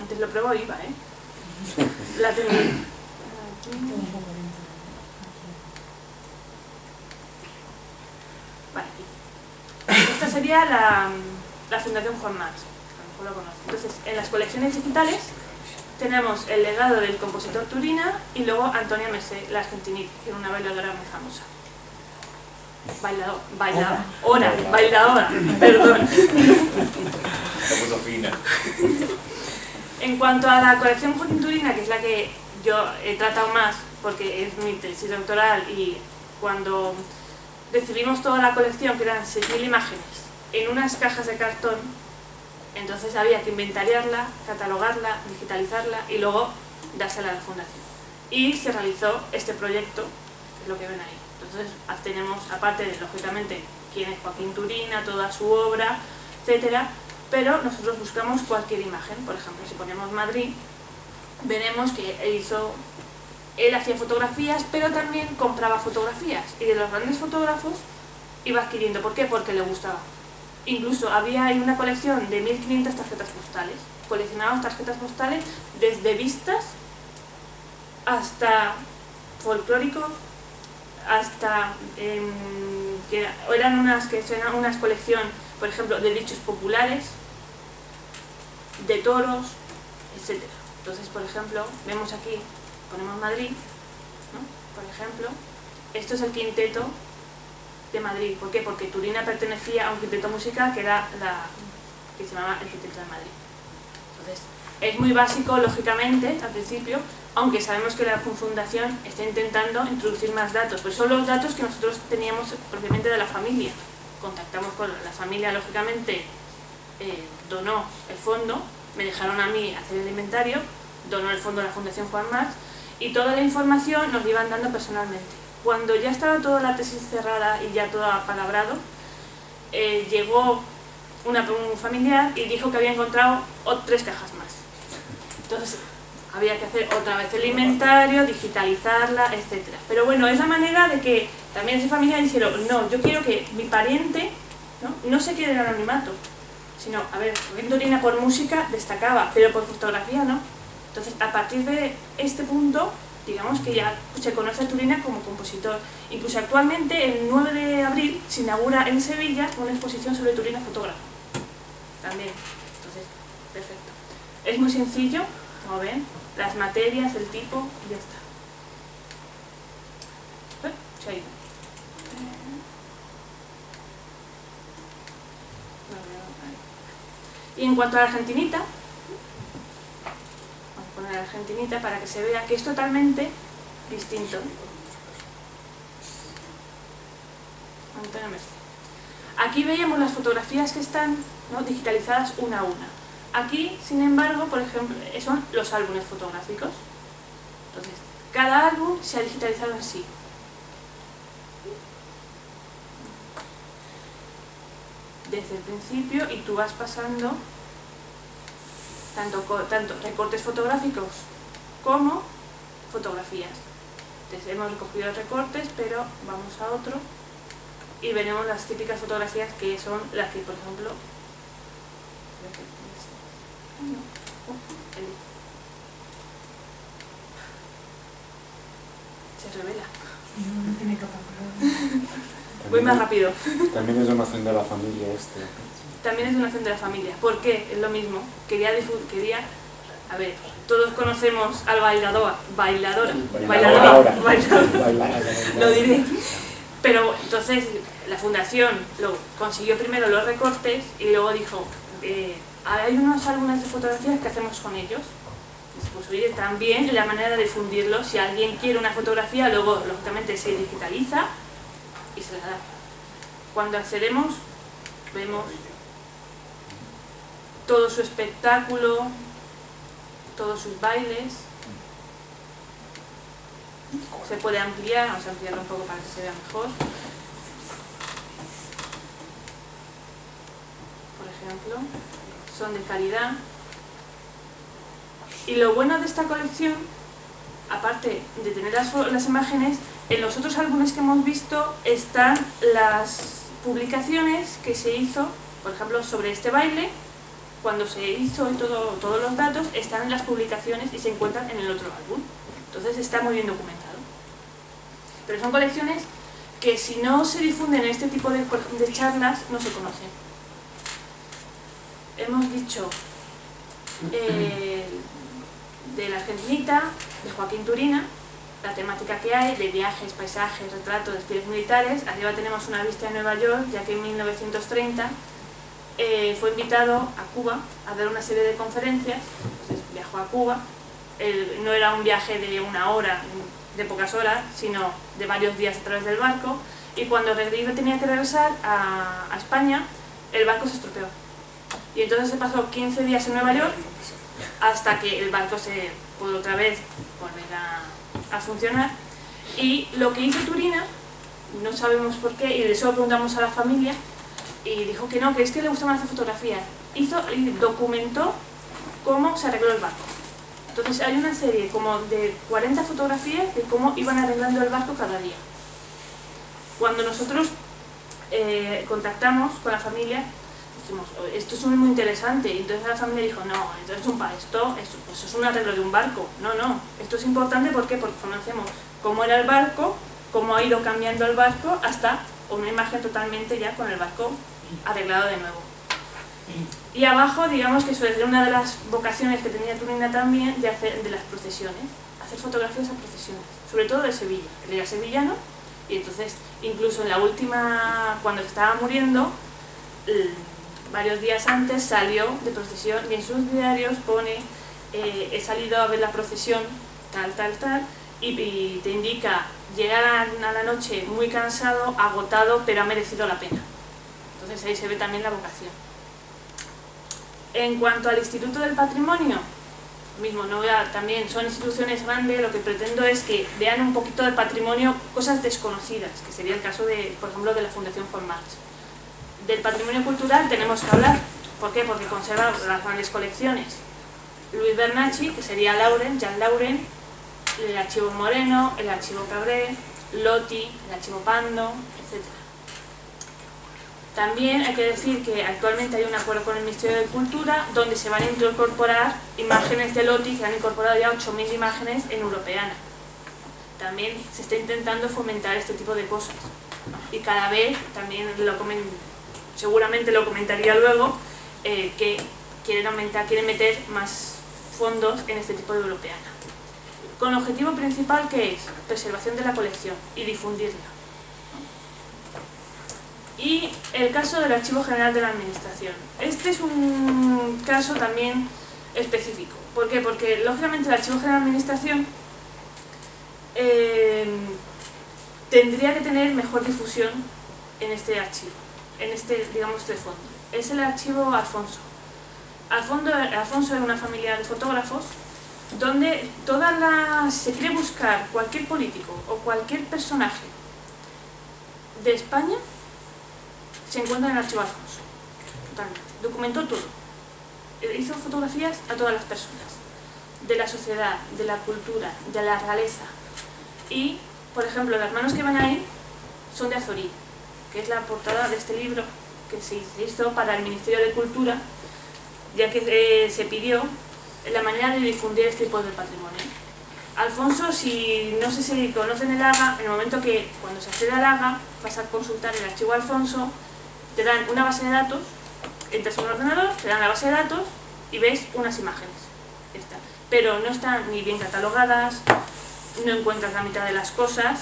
S3: Antes lo pruebo y va, La tengo. Vale, aquí. Esta sería la Fundación Juan March, a lo mejor lo conocen. Entonces, en las colecciones digitales tenemos el legado del compositor Turina y luego Antonia Messé, la argentinita, que era una bailadora muy famosa. Bailadora, perdón.
S2: La puso fina.
S3: En cuanto a la colección Joaquín Turina, que es la que yo he tratado más, porque es mi tesis doctoral, y cuando recibimos toda la colección, que eran 6.000 imágenes, en unas cajas de cartón, entonces había que inventariarla, catalogarla, digitalizarla y luego dársela a la fundación. Y se realizó este proyecto, que es lo que ven ahí. Entonces tenemos, aparte de, lógicamente, quién es Joaquín Turina, toda su obra, etcétera, pero nosotros buscamos cualquier imagen. Por ejemplo, si ponemos Madrid, veremos que él hacía fotografías, pero también compraba fotografías, y de los grandes fotógrafos iba adquiriendo. ¿Por qué? Porque le gustaba. Incluso había ahí una colección de 1.500 tarjetas postales. Coleccionábamos tarjetas postales desde vistas hasta folclóricos, hasta que eran unas colección, por ejemplo, de dichos populares, de toros, etc. Entonces, por ejemplo, vemos aquí, ponemos Madrid, ¿no? Por ejemplo, esto es el quinteto de Madrid. ¿Por qué? Porque Turina pertenecía a un quinteto musical que era que se llamaba el Quinteto de Madrid. Entonces, es muy básico, lógicamente, al principio, aunque sabemos que la fundación está intentando introducir más datos, pues son los datos que nosotros teníamos propiamente de la familia. Contactamos con la familia, lógicamente, donó el fondo, me dejaron a mí hacer el inventario, donó el fondo a la Fundación Juan March, y toda la información nos la iban dando personalmente. Cuando ya estaba toda la tesis cerrada y ya todo apalabrado, llegó un familiar y dijo que había encontrado 3 cajas más. Entonces había que hacer otra vez el inventario, digitalizarla, etc. Pero bueno, es la manera de que también ese familiar dijeron, no, yo quiero que mi pariente no se quede en el anonimato, sino, a ver, Turina por música destacaba, pero por fotografía no. Entonces, a partir de este punto, digamos que ya se conoce a Turina como compositor. Incluso actualmente, el 9 de abril, se inaugura en Sevilla una exposición sobre Turina fotógrafo. También. Entonces, perfecto. Es muy sencillo, como ven, las materias, el tipo, y ya está. Se ha ido. Y en cuanto a la argentinita, vamos a poner la argentinita para que se vea que es totalmente distinto. Antonio Merced. Aquí veíamos las fotografías que están, ¿no?, digitalizadas una a una. Aquí, sin embargo, por ejemplo, son los álbumes fotográficos. Entonces, cada álbum se ha digitalizado en sí. Desde el principio, y tú vas pasando tanto recortes fotográficos como fotografías. Entonces hemos recogido recortes, pero vamos a otro y veremos las típicas fotografías que son las que, por ejemplo, se revela.
S4: No tiene capa.
S3: Voy más rápido.
S1: También es donación de la familia este.
S3: También es donación de la familia. ¿Por qué? Es lo mismo. Quería a ver, todos conocemos al bailadora. Lo diré. Pero entonces la fundación consiguió primero los recortes y luego dijo, hay unos álbumes de fotografías que hacemos con ellos. Pues oye, también la manera de difundirlo, si alguien quiere una fotografía, luego lógicamente se digitaliza y se la da. Cuando accedemos, vemos todo su espectáculo, todos sus bailes. Se puede ampliar, vamos a ampliarlo un poco para que se vea mejor. Por ejemplo, son de calidad. Y lo bueno de esta colección, aparte de tener las imágenes, en los otros álbumes que hemos visto están las publicaciones que se hizo, por ejemplo, sobre este baile. Cuando se hizo y todos los datos están en las publicaciones y se encuentran en el otro álbum. Entonces está muy bien documentado. Pero son colecciones que si no se difunden en este tipo de charlas no se conocen. Hemos dicho de la Argentinita, de Joaquín Turina, la temática que hay de viajes, paisajes, retratos, desfiles militares. Arriba tenemos una vista de Nueva York, ya que en 1930 fue invitado a Cuba a dar una serie de conferencias. Entonces viajó a Cuba. No era un viaje de una hora, de pocas horas, sino de varios días a través del barco, y cuando tenía que regresar a España, el barco se estropeó. Y entonces se pasó 15 días en Nueva York hasta que el barco se pudo otra vez volver a funcionar. Y lo que hizo Turina, no sabemos por qué, y de eso lo preguntamos a la familia, y dijo que no, que es que le gustaban hacer fotografías. Y documentó cómo se arregló el barco. Entonces hay una serie como de 40 fotografías de cómo iban arreglando el barco cada día. Cuando nosotros contactamos con la familia, dijimos, esto es muy interesante, y entonces la familia dijo, no, esto es un arreglo de un barco. No, esto es importante, ¿por qué? Porque conocemos cómo era el barco, cómo ha ido cambiando el barco, hasta una imagen totalmente ya con el barco arreglado de nuevo. Y abajo, digamos que suele ser una de las vocaciones que tenía Turina también de las procesiones, hacer fotografías a procesiones, sobre todo de Sevilla. Él era sevillano y entonces incluso en la última, cuando estaba muriendo, varios días antes salió de procesión y en sus diarios pone he salido a ver la procesión tal, y te indica llegar a la noche muy cansado, agotado, pero ha merecido la pena. Entonces ahí se ve también la vocación. En cuanto al Instituto del Patrimonio, mismo, también son instituciones grandes, lo que pretendo es que vean un poquito del patrimonio, cosas desconocidas, que sería el caso de, por ejemplo, de la Fundación von Marx. Del patrimonio cultural tenemos que hablar. ¿Por qué? Porque conserva las grandes colecciones. Luis Bernacchi, que sería Jean Lauren, el archivo Moreno, el archivo Cabré, Lotti, el archivo Pando, etc. También hay que decir que actualmente hay un acuerdo con el Ministerio de Cultura donde se van a incorporar imágenes de Lotti, que han incorporado ya 8.000 imágenes en Europeana. También se está intentando fomentar este tipo de cosas. Y cada vez, también seguramente lo comentaría luego, que quieren meter más fondos en este tipo de Europeana. Con el objetivo principal, que es preservación de la colección y difundirla. Y el caso del Archivo General de la Administración. Este es un caso también específico. ¿Por qué? Porque lógicamente el Archivo General de la Administración tendría que tener mejor difusión en este archivo, en este, digamos, este fondo. Es el archivo Alfonso. Alfonso era una familia de fotógrafos donde se quiere buscar cualquier político o cualquier personaje de España, se encuentra en el archivo Alfonso. Totalmente. Documentó todo. Hizo fotografías a todas las personas, de la sociedad, de la cultura, de la realeza. Y, por ejemplo, las manos que van ahí son de Azorín, que es la portada de este libro que se hizo para el Ministerio de Cultura, ya que se pidió la manera de difundir este tipo de patrimonio. Alfonso, no sé si conocen el AGA, en el momento que cuando se accede al AGA vas a consultar el archivo Alfonso, te dan una base de datos, entras en un ordenador, te dan la base de datos y ves unas imágenes. Pero no están ni bien catalogadas, no encuentras la mitad de las cosas,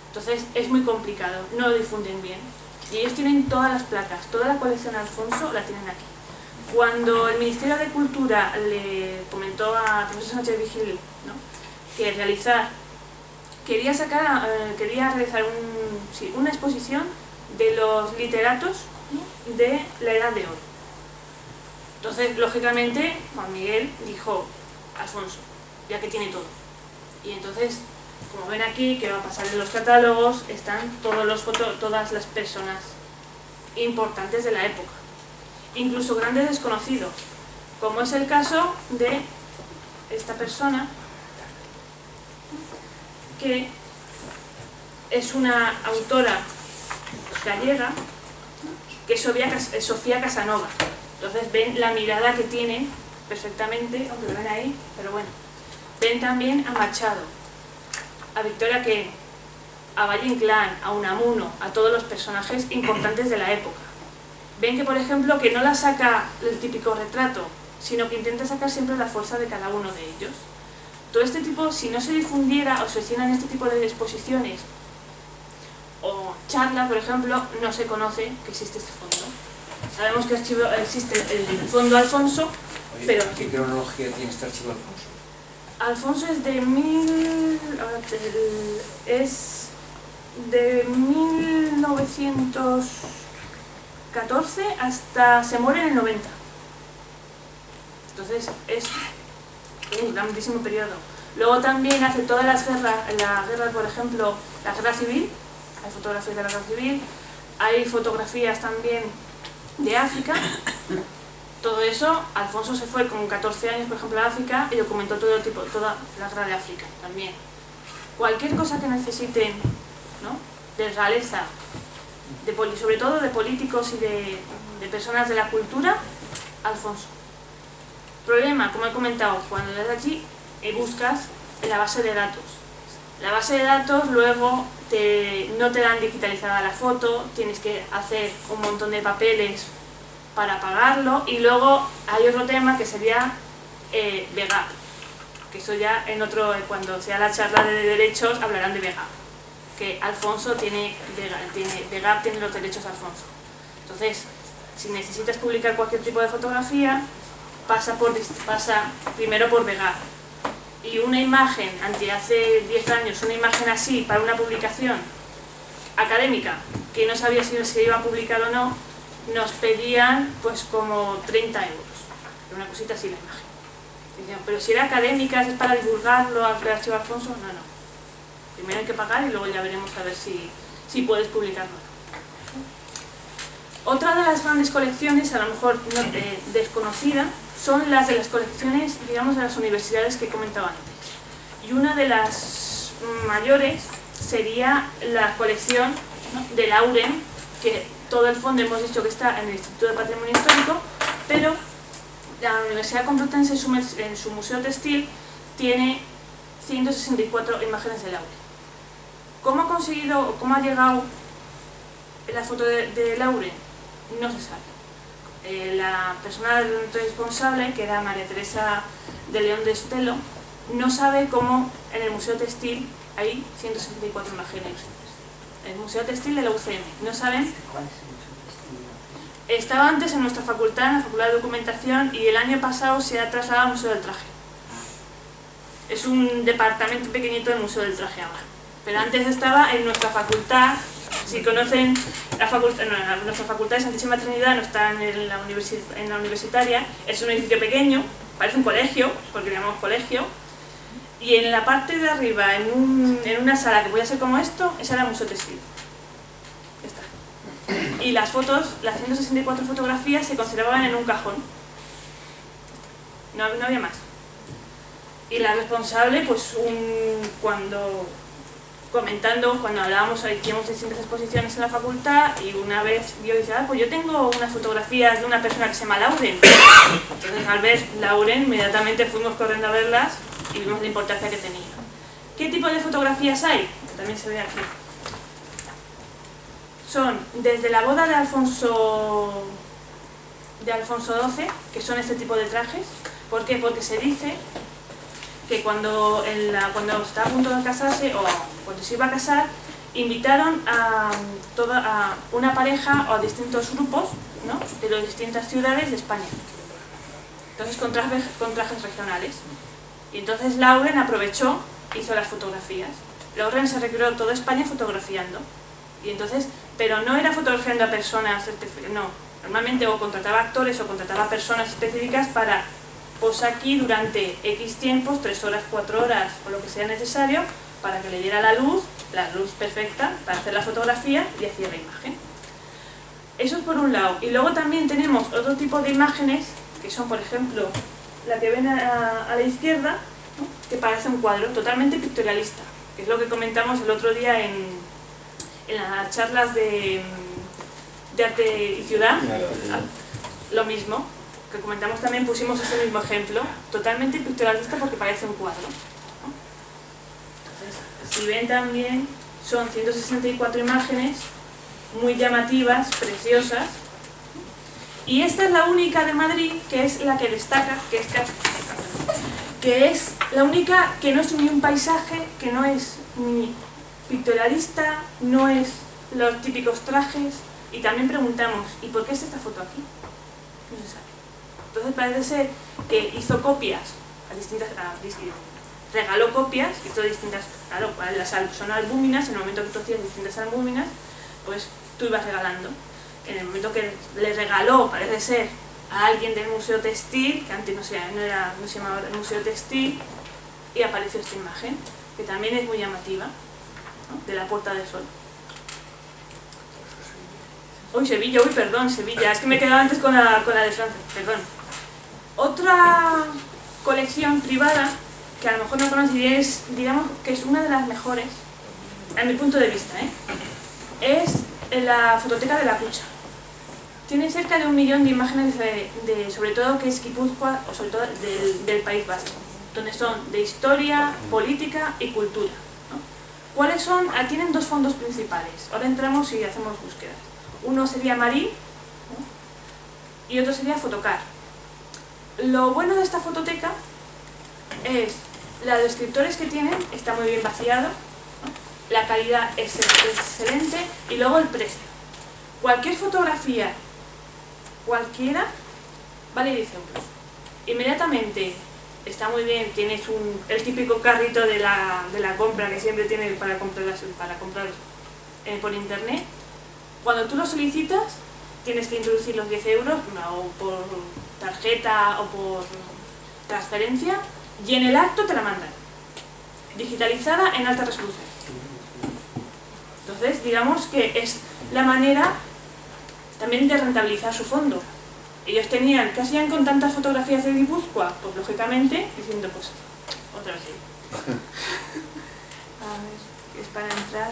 S3: entonces es muy complicado, no lo difunden bien. Y ellos tienen todas las placas, toda la colección Alfonso la tienen aquí. Cuando el Ministerio de Cultura le comentó a profesor Sánchez Vigil, ¿no?, que quería realizar una exposición de los literatos, ¿no?, de la Edad de Oro. Entonces, lógicamente, Juan Miguel dijo, Alfonso, ya que tiene todo. Y entonces, como ven aquí, que va a pasar en los catálogos, están todas las personas importantes de la época, incluso grandes desconocidos, como es el caso de esta persona, que es una autora gallega, que es Sofía Casanova. Entonces ven la mirada que tiene perfectamente, aunque lo ven ahí, pero bueno. Ven también a Machado, a Victoria Kent, a Valle Inclán, a Unamuno, a todos los personajes importantes de la época. Ven que, por ejemplo, que no la saca el típico retrato, sino que intenta sacar siempre la fuerza de cada uno de ellos. Todo este tipo, si no se difundiera o se hicieran este tipo de exposiciones o charlas, por ejemplo, no se conoce que existe este fondo. Sabemos que existe el fondo Alfonso.
S2: Oye,
S3: pero
S2: ¿qué cronología tiene este archivo Alfonso?
S3: Alfonso es de 1914 hasta se muere en el 90. Entonces es un grandísimo periodo. Luego también hace todas las guerras, por ejemplo, la guerra civil, hay fotografías de la guerra civil, hay fotografías también de África. Todo eso, Alfonso se fue con 14 años, por ejemplo, a África y documentó toda la guerra de África también. Cualquier cosa que necesiten, ¿no?, de realeza, sobre todo de políticos y de personas de la cultura, Alfonso. Problema, como he comentado, cuando desde allí buscas en la base de datos, La base de datos luego no te dan digitalizada la foto, tienes que hacer un montón de papeles para pagarlo, y luego hay otro tema que sería VEGAP, que eso ya en otro, cuando sea la charla de derechos hablarán de VEGAP, que Alfonso tiene VEGAP, tiene los derechos Alfonso. Entonces, si necesitas publicar cualquier tipo de fotografía, pasa primero por VEGAP. Y una imagen, hace 10 años, una imagen así para una publicación académica, que no sabía si se iba a publicar o no, nos pedían pues como 30 euros. Una cosita así la imagen. Decían, pero si era académica, es para divulgarlo al archivo Alfonso. No, no. Primero hay que pagar y luego ya veremos a ver si puedes publicarlo. Otra de las grandes colecciones, a lo mejor desconocida, son las de las colecciones, digamos, de las universidades que he comentado antes. Y una de las mayores sería la colección, ¿no?, de Lauren, que todo el fondo hemos dicho que está en el Instituto de Patrimonio Histórico, pero la Universidad Complutense en su Museo Textil tiene 164 imágenes de Lauren. ¿Cómo ha conseguido, cómo ha llegado la foto de Lauren? No se sabe. La persona responsable, que era María Teresa de León de Estelo, no sabe cómo en el Museo Textil hay 164 imágenes. El Museo Textil de la UCM. No saben. Estaba antes en nuestra facultad, en la Facultad de Documentación, y el año pasado se ha trasladado al Museo del Traje. Es un departamento pequeñito del Museo del Traje ahora. Pero antes estaba en nuestra facultad. Si conocen nuestra facultad de Santísima Trinidad, no está en la universitaria, es un edificio pequeño, parece un colegio, porque le llamamos colegio, y en la parte de arriba, en una sala que podía ser como esto, esa era el Museo Textil. Ya está. Y las fotos, las 164 fotografías se conservaban en un cajón. No había más. Y la responsable, pues cuando hablábamos, hicimos distintas exposiciones en la facultad, y una vez vio y dice, pues yo tengo unas fotografías de una persona que se llama Lauren. Entonces, al ver Lauren, inmediatamente fuimos corriendo a verlas y vimos la importancia que tenía. ¿Qué tipo de fotografías hay? Que también se ve aquí. Son desde la boda de Alfonso XII, que son este tipo de trajes. ¿Por qué? Porque se dice que cuando estaba a punto de casarse, o cuando se iba a casar, invitaron a una pareja o a distintos grupos, ¿no?, de las distintas ciudades de España. Entonces con trajes regionales. Y entonces Lauren aprovechó, hizo las fotografías. Lauren se recorrió toda España fotografiando. Y entonces, pero no era fotografiando a personas, no. Normalmente o contrataba actores o contrataba personas específicas para posa aquí durante X tiempos, 3 horas, 4 horas o lo que sea necesario, para que le diera la luz perfecta para hacer la fotografía y hacía la imagen. Eso es por un lado. Y luego también tenemos otro tipo de imágenes, que son, por ejemplo, la que ven a la izquierda, ¿no?, que parece un cuadro totalmente pictorialista, que es lo que comentamos el otro día en las charlas de arte y ciudad. Lo mismo que comentamos también, pusimos ese mismo ejemplo, totalmente pictorialista porque parece un cuadro, ¿no? Entonces, si ven también, son 164 imágenes muy llamativas, preciosas, y esta es la única de Madrid, que es la que destaca, que es la única que no es ni un paisaje, que no es ni pictorialista, no es los típicos trajes. Y también preguntamos, ¿y por qué es esta foto aquí? No se sabe. Entonces parece ser que hizo copias regaló copias, hizo distintas, claro, son albúminas. En el momento que tú hacías distintas albúminas, pues tú ibas regalando. En el momento que le regaló, parece ser, a alguien del Museo Textil, que antes no se llamaba el Museo Textil, y apareció esta imagen, que también es muy llamativa, ¿no?, de la Puerta del Sol. Sevilla, Sevilla, es que me he quedado antes con la de Francia, perdón. Otra colección privada, que a lo mejor no conocéis, digamos que es una de las mejores, a mi punto de vista, es la Fototeca de la Cucha. Tiene cerca de 1 millón de imágenes, sobre todo que es Guipúzcoa, o sobre todo del País Vasco, donde son de historia, política y cultura, ¿no? ¿Cuáles son? Tienen dos fondos principales. Ahora entramos y hacemos búsquedas. Uno sería Marín, ¿no? Y otro sería Fotocar. Lo bueno de esta fototeca es la de descriptores que tienen, está muy bien vaciado, ¿no? La calidad es excelente y luego el precio. Cualquier fotografía, cualquiera, vale 10 euros. Inmediatamente está muy bien, tienes el típico carrito de la compra que siempre tienes para comprar por internet. Cuando tú lo solicitas, tienes que introducir los 10 euros, o por tarjeta o por transferencia, y en el acto te la mandan, digitalizada en alta resolución. Entonces, digamos que es la manera también de rentabilizar su fondo. Ellos tenían, ¿qué hacían con tantas fotografías de Guipúzcoa? Pues lógicamente, diciendo, pues, otra vez. A ver, es para entrar.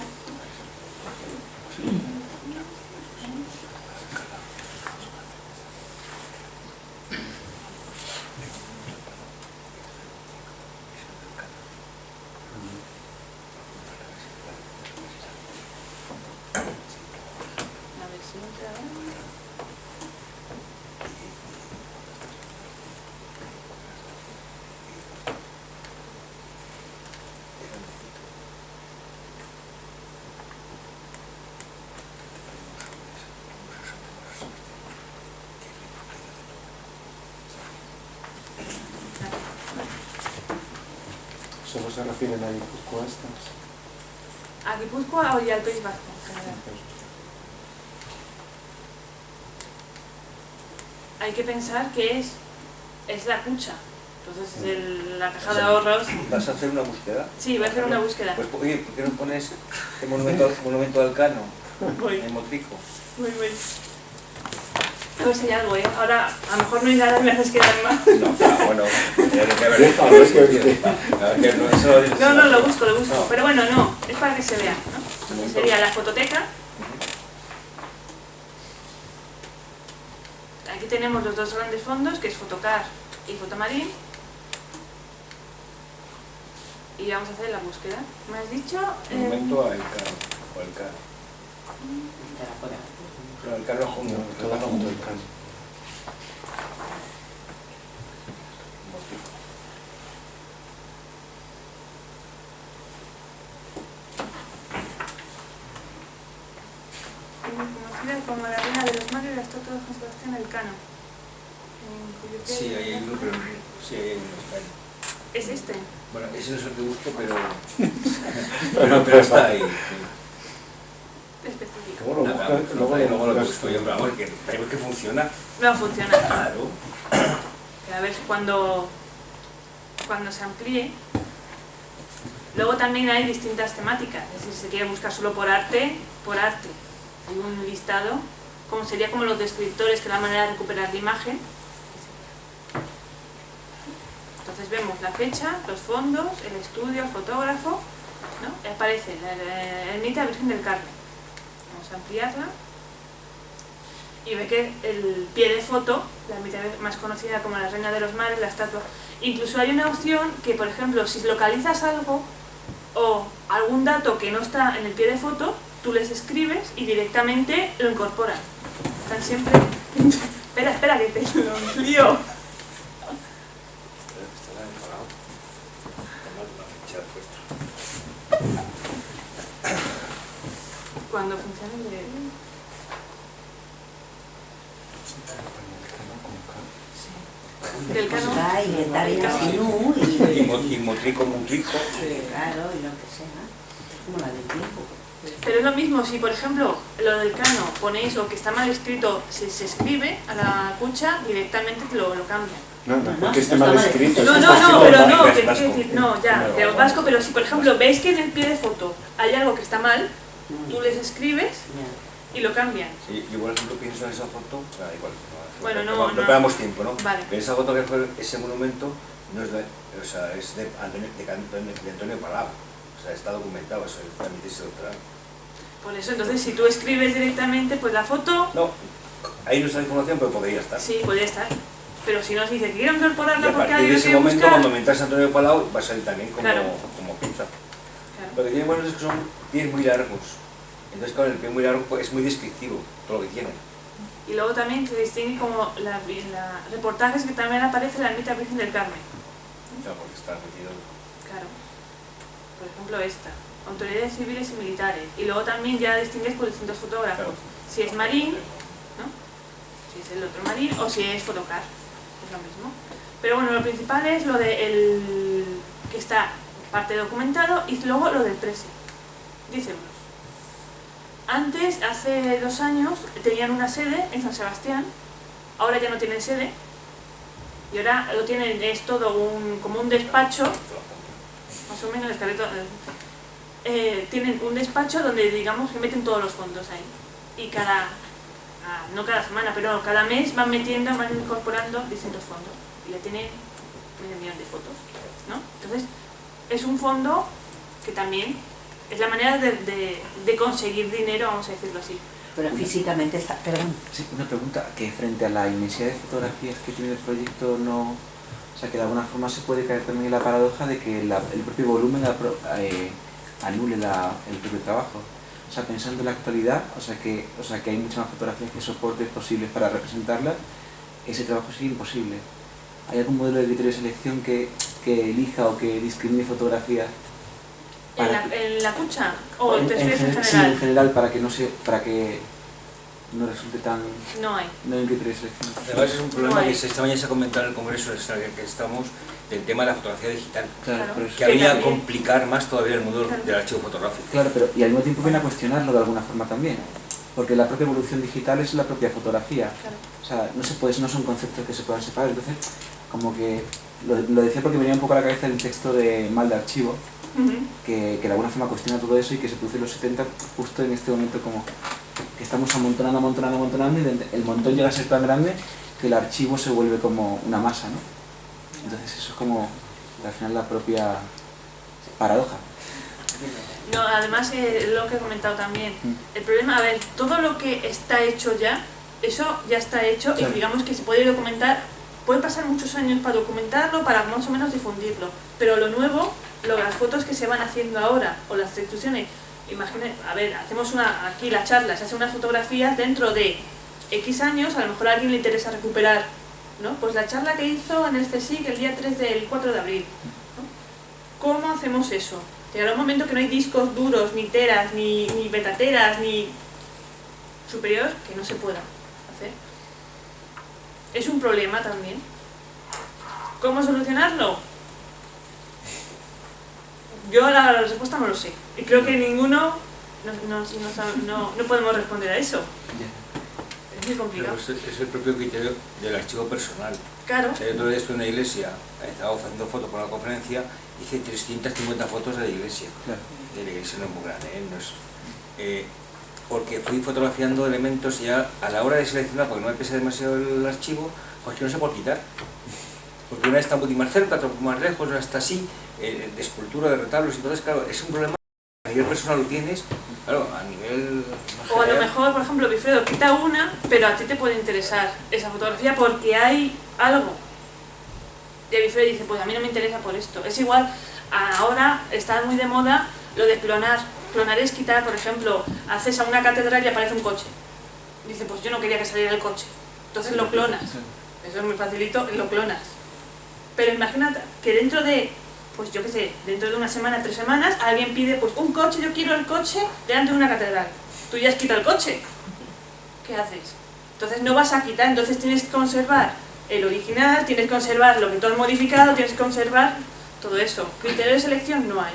S3: A ver si entra.
S1: ¿Solo se refieren a Guipúzcoa estas?
S3: A Guipúzcoa y al País Vasco en general. Hay que pensar que es la cucha. Entonces la caja de ahorros...
S2: ¿Vas a hacer una búsqueda?
S3: Sí, voy a hacer una búsqueda.
S2: Pues oye, ¿por qué no pones el monumento al Cano
S3: Voy,
S2: en Motrico?
S3: voy. A ver si hay algo, ¿eh? Ahora, a lo mejor no hay nada y me haces quedar mal.
S2: No, bueno, tendría que haber.
S3: No, lo busco.
S2: No.
S3: Pero bueno, no, es para que se vea, ¿no? Entonces sería la fototeca. Aquí tenemos los dos grandes fondos, que es Fotocar y Fotomarín. Y vamos a hacer la búsqueda. ¿Me has dicho?
S2: Monumento al Cano. O al Cano. No, el Cano junto.
S1: No, cada junto del Cano.
S3: Conocida como la reina de los mares y la estatua de Juan Sebastián Elcano.
S2: Sí, ahí hay uno, pero sí, ahí hay uno. Está ahí.
S3: ¿Es este?
S2: Bueno, ese no es el que busco, pero está ahí.
S3: Específico.
S1: Luego lo
S2: Nada,
S1: buscas,
S2: luego lo busco yo, pero vamos, que tenemos que funciona.
S3: No funciona.
S2: Claro.
S3: A ver cuando se amplíe. Luego también hay distintas temáticas, es decir, si se quiere buscar solo por arte, hay un listado, como sería como los descriptores, que es la manera de recuperar la imagen. Entonces vemos la fecha, los fondos, el estudio, el fotógrafo, ¿no? Aparece la ermita Virgen del Carmen. Vamos a ampliarla. Y ve que el pie de foto, la ermita más conocida como la Reina de los Mares, la estatua. Incluso hay una opción que, por ejemplo, si localizas algo o algún dato que no está en el pie de foto, tú les escribes y directamente lo incorporan. Están siempre... espera, que te lo envío. Cuando funcione el de... Del Cano.
S2: Y Motrico.
S5: Claro, y lo que sea. Es como la del tiempo.
S3: Pero es lo mismo, si por ejemplo lo del Cano ponéis o que está mal escrito, se escribe a la cucha, directamente lo cambian.
S1: No, porque esté mal escrito.
S3: No, pero no, que quiero decir, no, ya, de vasco, pero si por ejemplo veis que en el pie de foto hay algo que está mal, tú les escribes y lo cambian.
S2: Sí, yo por ejemplo pienso en esa foto, igual,
S3: Bueno,
S2: no
S3: no.
S2: perdamos tiempo, ¿no?
S3: Vale.
S2: Pero esa foto que fue ese monumento no es es de Antonio Palau, o sea, está documentado, eso es la tesis doctoral.
S3: Por eso, entonces, si tú escribes directamente, pues la foto...
S2: No, ahí no está la información, pero podría estar.
S3: Sí, podría estar. Pero si no se dice, quiero
S2: Y
S3: incorporarla
S2: a
S3: porque
S2: partir
S3: hay
S2: de ese
S3: que
S2: momento,
S3: buscar...
S2: cuando metas Antonio Palau, va a salir también como,
S3: Claro.
S2: como pinza.
S3: Claro.
S2: Lo que tiene bueno es que son pies muy largos. Entonces, claro, el pie muy largo pues, es muy descriptivo, todo lo que tiene.
S3: Y luego también se distingue como reportajes que también aparece la ermita Virgen del Carmen.
S2: Claro, porque está metido.
S3: Claro. Por ejemplo esta, autoridades civiles y militares. Y luego también ya distingues por distintos fotógrafos.
S2: Claro.
S3: Si es Marín, ¿no? Si es el otro Marín, o si es Fotocar, es lo mismo. Pero bueno, lo principal es lo de que está parte documentado y luego lo del precio. Dícenos. Antes, hace 2 años, tenían una sede en San Sebastián, ahora ya no tienen sede, y ahora lo tienen, es todo como un despacho, más o menos, tienen un despacho donde digamos que meten todos los fondos ahí, y no cada semana, pero cada mes van incorporando distintos fondos, y ya tienen 500.000 de fotos, ¿no? Entonces, es un fondo que también es la manera de conseguir dinero, vamos a decirlo así.
S5: Pero físicamente está... Perdón.
S6: Sí, una pregunta, que frente a la inmensidad de fotografías que tiene el proyecto no... O sea, que de alguna forma se puede caer también en la paradoja de que el propio volumen anule el propio trabajo. O sea, pensando en la actualidad, o sea que hay muchas más fotografías que soportes posibles para representarlas, ese trabajo es imposible. ¿Hay algún modelo de criterio de selección que elija o que discrimine fotografías?
S3: ¿En la cucha? ¿O en perfiles en general?
S6: Sí, en general, para que no resulte tan...
S3: No hay.
S6: No hay un criterio de selección.
S2: Además es un problema
S3: No hay.
S2: que esta mañana se ha comentado en el Congreso en el que estamos, del tema de la fotografía digital.
S6: Claro,
S3: Claro.
S6: pero es-
S2: Que ha venido a
S3: también-
S2: complicar más todavía el mundo
S3: Claro.
S2: del archivo fotográfico.
S6: Claro, pero y al mismo tiempo viene a cuestionarlo de alguna forma también, porque la propia evolución digital es la propia fotografía.
S3: Claro.
S6: O sea, no son conceptos que se puedan separar. Entonces, como que lo decía porque venía un poco a la cabeza el texto de Mal de Archivo,
S3: Ujú.
S6: que de alguna forma cuestiona todo eso y que se produce en los 70 justo en este momento como que estamos amontonando y el montón llega a ser tan grande que el archivo se vuelve como una masa, ¿no? Entonces eso es como al final la propia paradoja.
S3: No, además lo que he comentado también, el problema, a ver, todo lo que está hecho ya, eso ya está hecho
S6: Claro.
S3: y digamos que se puede documentar, puede pasar muchos años para documentarlo, para más o menos difundirlo, pero lo nuevo, las fotos que se van haciendo ahora o las restituciones, imaginen, a ver, hacemos aquí la charla, se hace unas fotografías dentro de X años, a lo mejor a alguien le interesa recuperar, ¿no? Pues la charla que hizo en el CSIC el día 3 del 4 de abril, ¿no? ¿Cómo hacemos eso? Llegará un momento que no hay discos duros, ni teras, ni betateras, ni superior, que no se pueda hacer. Es un problema también. ¿Cómo solucionarlo? Yo la respuesta no lo sé. Y creo que ninguno no podemos responder a eso. Es muy complicado.
S2: Pero es el propio criterio del archivo personal.
S3: Claro.
S2: O sea, yo todavía estoy en una iglesia, estaba haciendo fotos por una conferencia, hice 350 fotos de la iglesia.
S6: Claro.
S2: De la iglesia no es muy grande, no es, porque fui fotografiando elementos y ya a la hora de seleccionar, porque no me pesa demasiado el archivo, pues que no se puede quitar. Porque una está un poquito más cerca, otra un poco más lejos, una está así, de escultura, de retablos, entonces claro, es un problema. A nivel personal lo tienes, claro, a nivel...
S3: O a lo mejor, por ejemplo, Wilfredo quita una, pero a ti te puede interesar esa fotografía porque hay algo. Y Wilfredo dice, pues a mí no me interesa por esto. Es igual, ahora está muy de moda lo de clonar. Clonar es quitar, por ejemplo, haces a una catedral y aparece un coche. Dice, pues yo no quería que saliera el coche. Entonces lo clonas. Eso es muy facilito, lo clonas. Pero imagínate que dentro de, pues yo qué sé, dentro de una semana, 3 semanas, alguien pide, pues un coche, yo quiero el coche delante de una catedral. Tú ya has quitado el coche. ¿Qué haces? Entonces no vas a quitar, entonces tienes que conservar el original, tienes que conservar lo que tú has modificado, tienes que conservar todo eso. Criterio de selección no hay.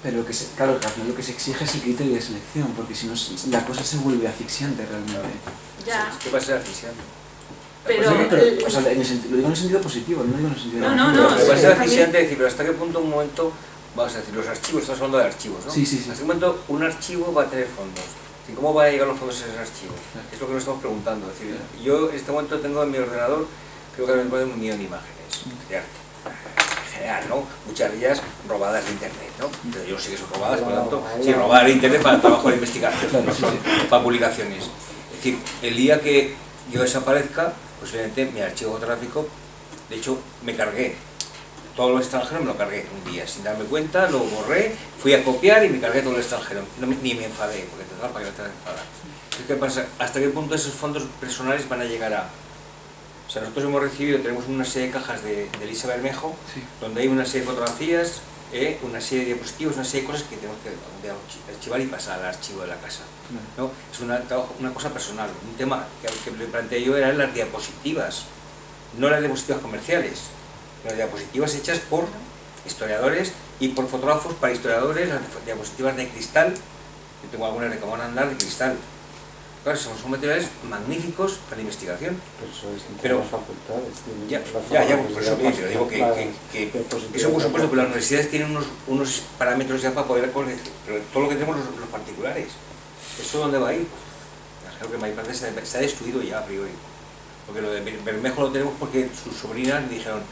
S6: Pero claro, al final lo que se exige es el criterio de selección, porque si no la cosa se vuelve asfixiante realmente.
S3: Ya.
S2: ¿Qué va a ser asfixiante?
S3: Pero,
S6: O sea, lo digo en el sentido positivo, no digo en el sentido
S3: No,
S6: negativo.
S3: no,
S2: Lo que va a
S3: sí,
S2: ser
S3: también.
S2: asfixiante es decir, pero hasta qué punto un momento, vamos a decir, los archivos, estamos hablando de archivos, ¿no?
S6: Sí.
S2: Hasta qué momento un archivo va a tener fondos. ¿Y cómo van a llegar los fondos a ese archivo? Es lo que nos estamos preguntando. Es decir, yo en este momento tengo en mi ordenador, creo que ahora mismo tengo 1 millón de imágenes de arte. En general, ¿no? Muchas de ellas robadas de internet, ¿no? Pero yo sé que son robadas, por lo tanto, sí, robar de internet para trabajo de investigación,
S6: Claro,
S2: ¿no?
S6: sí.
S2: Para publicaciones. Es decir, el día que yo desaparezca, posiblemente mi archivo fotográfico, de hecho, me cargué todo lo extranjero me lo cargué un día, sin darme cuenta, lo borré, fui a copiar y me cargué todo lo extranjero. Ni me enfadé, porque te da para que no te vas a enfadar. ¿Qué pasa? ¿Hasta qué punto esos fondos personales van a llegar a...? O sea, nosotros hemos recibido, tenemos una serie de cajas de Elisa Bermejo,
S6: Sí.
S2: donde hay una serie de fotografías, una serie de diapositivas, una serie de cosas que tenemos que archivar y pasar al archivo de la casa, ¿no? Es una cosa personal. Un tema que le planteé yo eran las diapositivas, no las diapositivas comerciales, las diapositivas hechas por historiadores y por fotógrafos para historiadores, las diapositivas de cristal. Yo tengo algunas de Camón Andar de cristal. Claro, son materiales magníficos para la investigación.
S1: Pero
S2: Pero-
S1: las facultades tienen
S2: Ya,
S1: las
S2: por eso digo, digo que eso por supuesto, que las universidades tienen unos parámetros ya para poder corregir, pero todo lo que tenemos los particulares, ¿eso dónde va a ir? Creo que en Maiparte se ha destruido ya a priori, porque lo de Bermejo lo tenemos porque sus sobrinas me dijeron,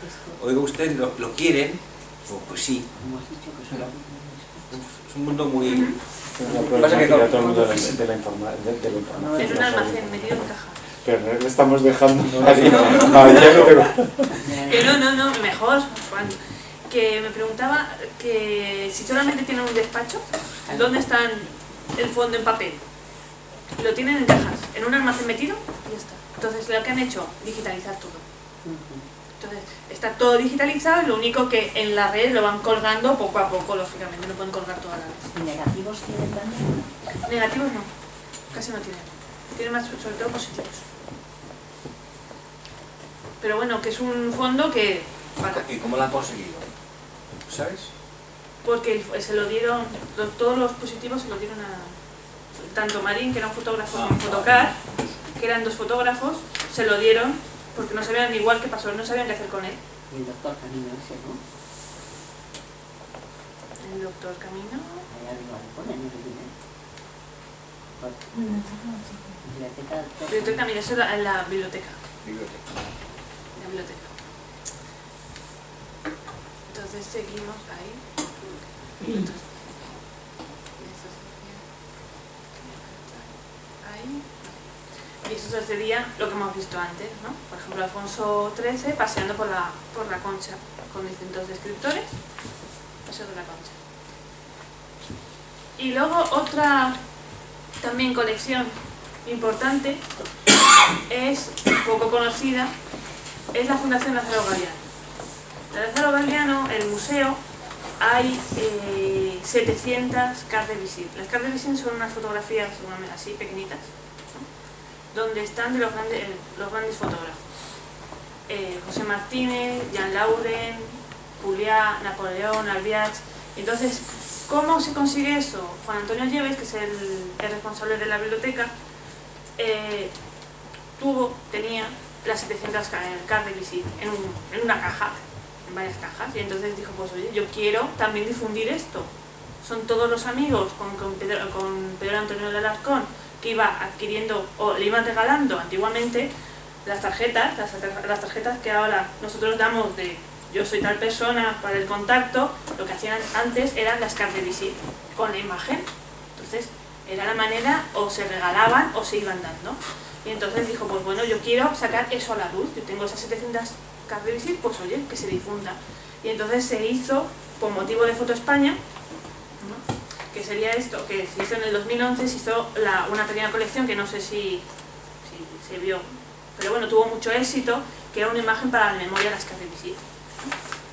S2: oiga, ¿ustedes lo quieren? Digo, pues sí,
S5: Como has dicho que solo
S2: es un mundo muy...
S1: la
S2: Pasa que,
S1: problemática
S2: claro,
S1: todo el mundo de la información.
S3: En un almacén metido en caja.
S1: Pero le estamos dejando...
S3: No. Que no, mejor, Juan. Que me preguntaba que si solamente tienen un despacho, ¿dónde están el fondo en papel? Lo tienen en cajas, en un almacén metido y ya está. Entonces lo que han hecho, digitalizar todo. Entonces está todo digitalizado y lo único que en la red lo van colgando poco a poco, lógicamente, no pueden colgar toda la vez.
S5: ¿Y negativos tienen también?
S3: Negativos no, casi no tienen. Tienen más, sobre todo positivos. Pero bueno, que es un fondo que...
S2: ¿Y cómo lo han conseguido? ¿Sabes?
S3: Porque se lo dieron, todos los positivos se lo dieron a tanto Marín, que era un fotógrafo, como Fotocar, que eran dos fotógrafos, se lo dieron porque no sabían igual qué pasó, no sabían qué hacer con él.
S5: Y el doctor Camino ese, ¿no?
S3: El doctor Camino...
S5: Allá arriba le ponen el dinero. Biblioteca del
S3: El doctor Camino, eso era en la biblioteca.
S2: Biblioteca.
S3: En la biblioteca. Entonces seguimos ahí. Ahí. Y eso sería lo que hemos visto antes, ¿no? Por ejemplo, Alfonso XIII paseando por la Concha con distintos descriptores. Paseo de la Concha. Y luego otra también colección importante es poco conocida, es la Fundación Lázaro Galiano. De Lázaro Galiano, el museo, hay 700 cartes de visite. Las cartes de visite son unas fotografías así pequeñitas, ¿no? Donde están de los grandes fotógrafos. José Martínez, Jean Lauren, Juliá, Napoleón, Albiach. Entonces, ¿cómo se consigue eso? Juan Antonio Lleves, que es el responsable de la biblioteca, tenía las 700 cartes de visite en una caja, en varias cajas, y entonces dijo, pues oye, yo quiero también difundir esto. Son todos los amigos con Pedro Antonio de Alarcón, que iba adquiriendo o le iban regalando antiguamente las tarjetas que ahora nosotros damos de yo soy tal persona para el contacto. Lo que hacían antes eran las cartes de visite con la imagen. Entonces era la manera, o se regalaban o se iban dando. Y entonces dijo, pues bueno, yo quiero sacar eso a la luz. Yo tengo esas 700 cartes de visite, pues oye, que se difunda. Y entonces se hizo, con motivo de Foto España, ¿no? Que sería esto, que se hizo en el 2011, se hizo una pequeña colección que no sé si se vio, pero bueno, tuvo mucho éxito, que era una imagen para la memoria de las cartes de visite.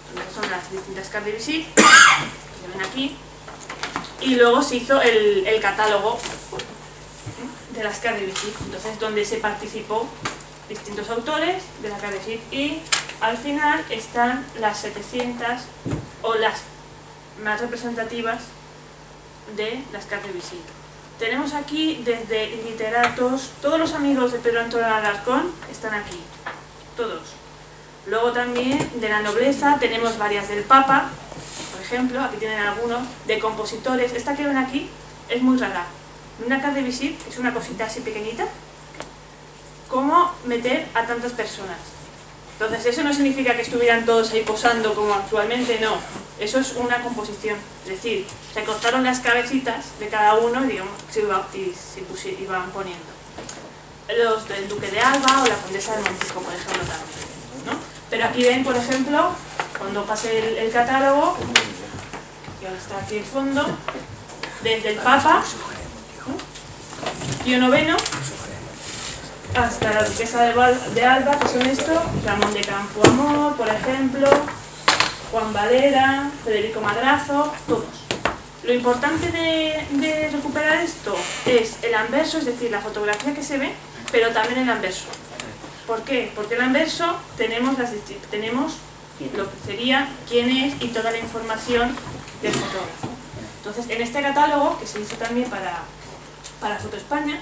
S3: Entonces son las distintas cartes de visite, que se ven aquí, y luego se hizo el catálogo de las cartes de visite, entonces donde se participó distintos autores de la carta de visite, y al final están las 700 o las más representativas de las cartas de visite. Tenemos aquí desde literatos, todos los amigos de Pedro Antonio Alarcón están aquí, todos. Luego también de la nobleza tenemos varias del Papa, por ejemplo, aquí tienen algunos, de compositores. Esta que ven aquí es muy rara. Una carta de visite es una cosita así pequeñita. ¿Cómo meter a tantas personas? Entonces eso no significa que estuvieran todos ahí posando como actualmente, no. Eso es una composición, es decir, se cortaron las cabecitas de cada uno y digamos, se iban poniendo. Los del Duque de Alba o la Condesa de Montijo, por ejemplo, también, ¿no? Pero aquí ven, por ejemplo, cuando pase el catálogo, que ahora está aquí el fondo, desde el Papa, Pío IX, hasta la Duquesa de Alba, que son estos, Ramón de Campoamor, por ejemplo, Juan Valera, Federico Madrazo, todos. Lo importante de recuperar esto es el anverso, es decir, la fotografía que se ve, pero también el anverso. ¿Por qué? Porque el anverso tenemos lo que sería quién es y toda la información del fotógrafo. Entonces, en este catálogo, que se hizo también para Foto España,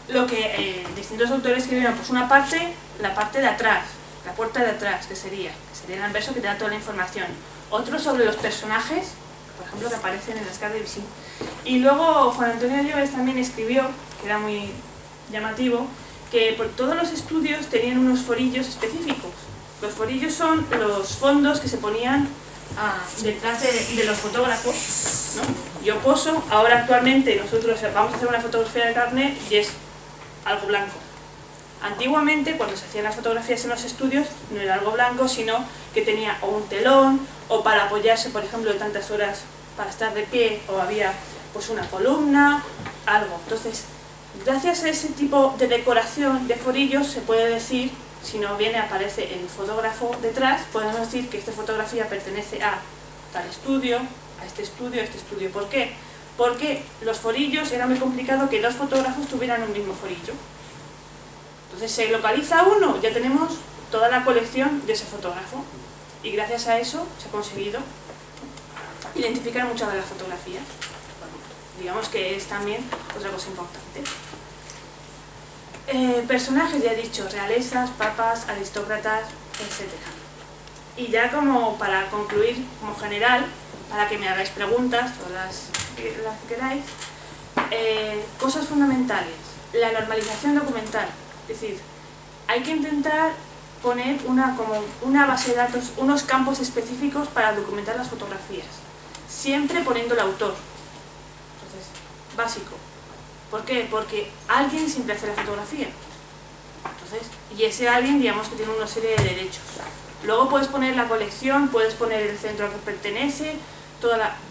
S3: lo que distintos autores escribieron, pues una parte, la parte de atrás, la puerta de atrás, que sería el anverso que te da toda la información. Otro sobre los personajes, por ejemplo, que aparecen en las caras de Vichy. Y luego Juan Antonio Lloves también escribió, que era muy llamativo, que por todos los estudios tenían unos forillos específicos. Los forillos son los fondos que se ponían detrás de los fotógrafos, ¿no? Yo poso, ahora actualmente nosotros vamos a hacer una fotografía de carnet y es algo blanco. Antiguamente, cuando se hacían las fotografías en los estudios, no era algo blanco, sino que tenía o un telón, o para apoyarse, por ejemplo, de tantas horas para estar de pie, o había pues una columna, algo. Entonces, gracias a ese tipo de decoración de forillos, se puede decir, si no viene, aparece el fotógrafo detrás, podemos decir que esta fotografía pertenece a tal estudio, a este estudio, a este estudio. ¿Por qué? Porque los forillos, era muy complicado que dos fotógrafos tuvieran un mismo forillo. Entonces se localiza uno, ya tenemos toda la colección de ese fotógrafo. Y gracias a eso se ha conseguido identificar muchas de las fotografías. Bueno, digamos que es también otra cosa importante. Personajes, ya he dicho, realezas, papas, aristócratas, etc. Y ya como para concluir, como general, para que me hagáis preguntas, o las que queráis, cosas fundamentales. La normalización documental, es decir, hay que intentar poner una base de datos, unos campos específicos para documentar las fotografías, siempre poniendo el autor. Entonces, básico. ¿Por qué? Porque alguien siempre hace la fotografía. Entonces, y ese alguien, digamos que tiene una serie de derechos. Luego puedes poner la colección, puedes poner el centro al que pertenece,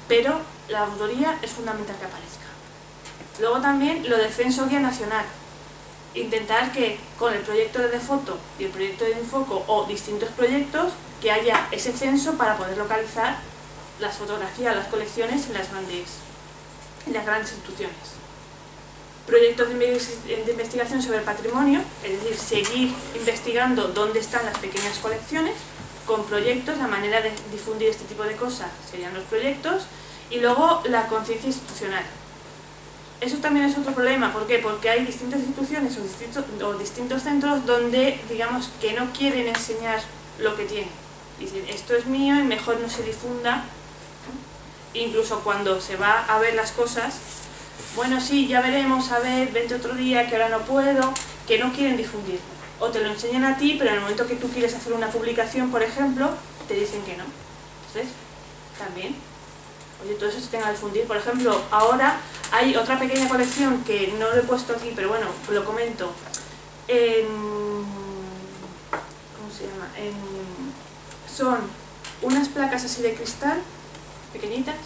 S3: pero la autoría es fundamental que aparezca. Luego también lo del censo guía nacional. Intentar que con el proyecto de Defoto y el proyecto de Infoco o distintos proyectos, que haya ese censo para poder localizar las fotografías, las colecciones en las grandes instituciones. Proyectos de investigación sobre el patrimonio, es decir, seguir investigando dónde están las pequeñas colecciones, con proyectos, la manera de difundir este tipo de cosas serían los proyectos, y luego la conciencia institucional. Eso también es otro problema, ¿por qué? Porque hay distintas instituciones o distintos centros donde, digamos, que no quieren enseñar lo que tienen. Dicen, esto es mío y mejor no se difunda. Incluso cuando se va a ver las cosas, bueno, sí, ya veremos, a ver, vente otro día, que ahora no puedo, que no quieren difundir. O te lo enseñan a ti, pero en el momento que tú quieres hacer una publicación, por ejemplo, te dicen que no. Entonces, también, oye, todo eso se tenga que difundir. Por ejemplo, ahora hay otra pequeña colección que no lo he puesto aquí, pero bueno, lo comento. ¿Cómo se llama? Son unas placas así de cristal, pequeñitas.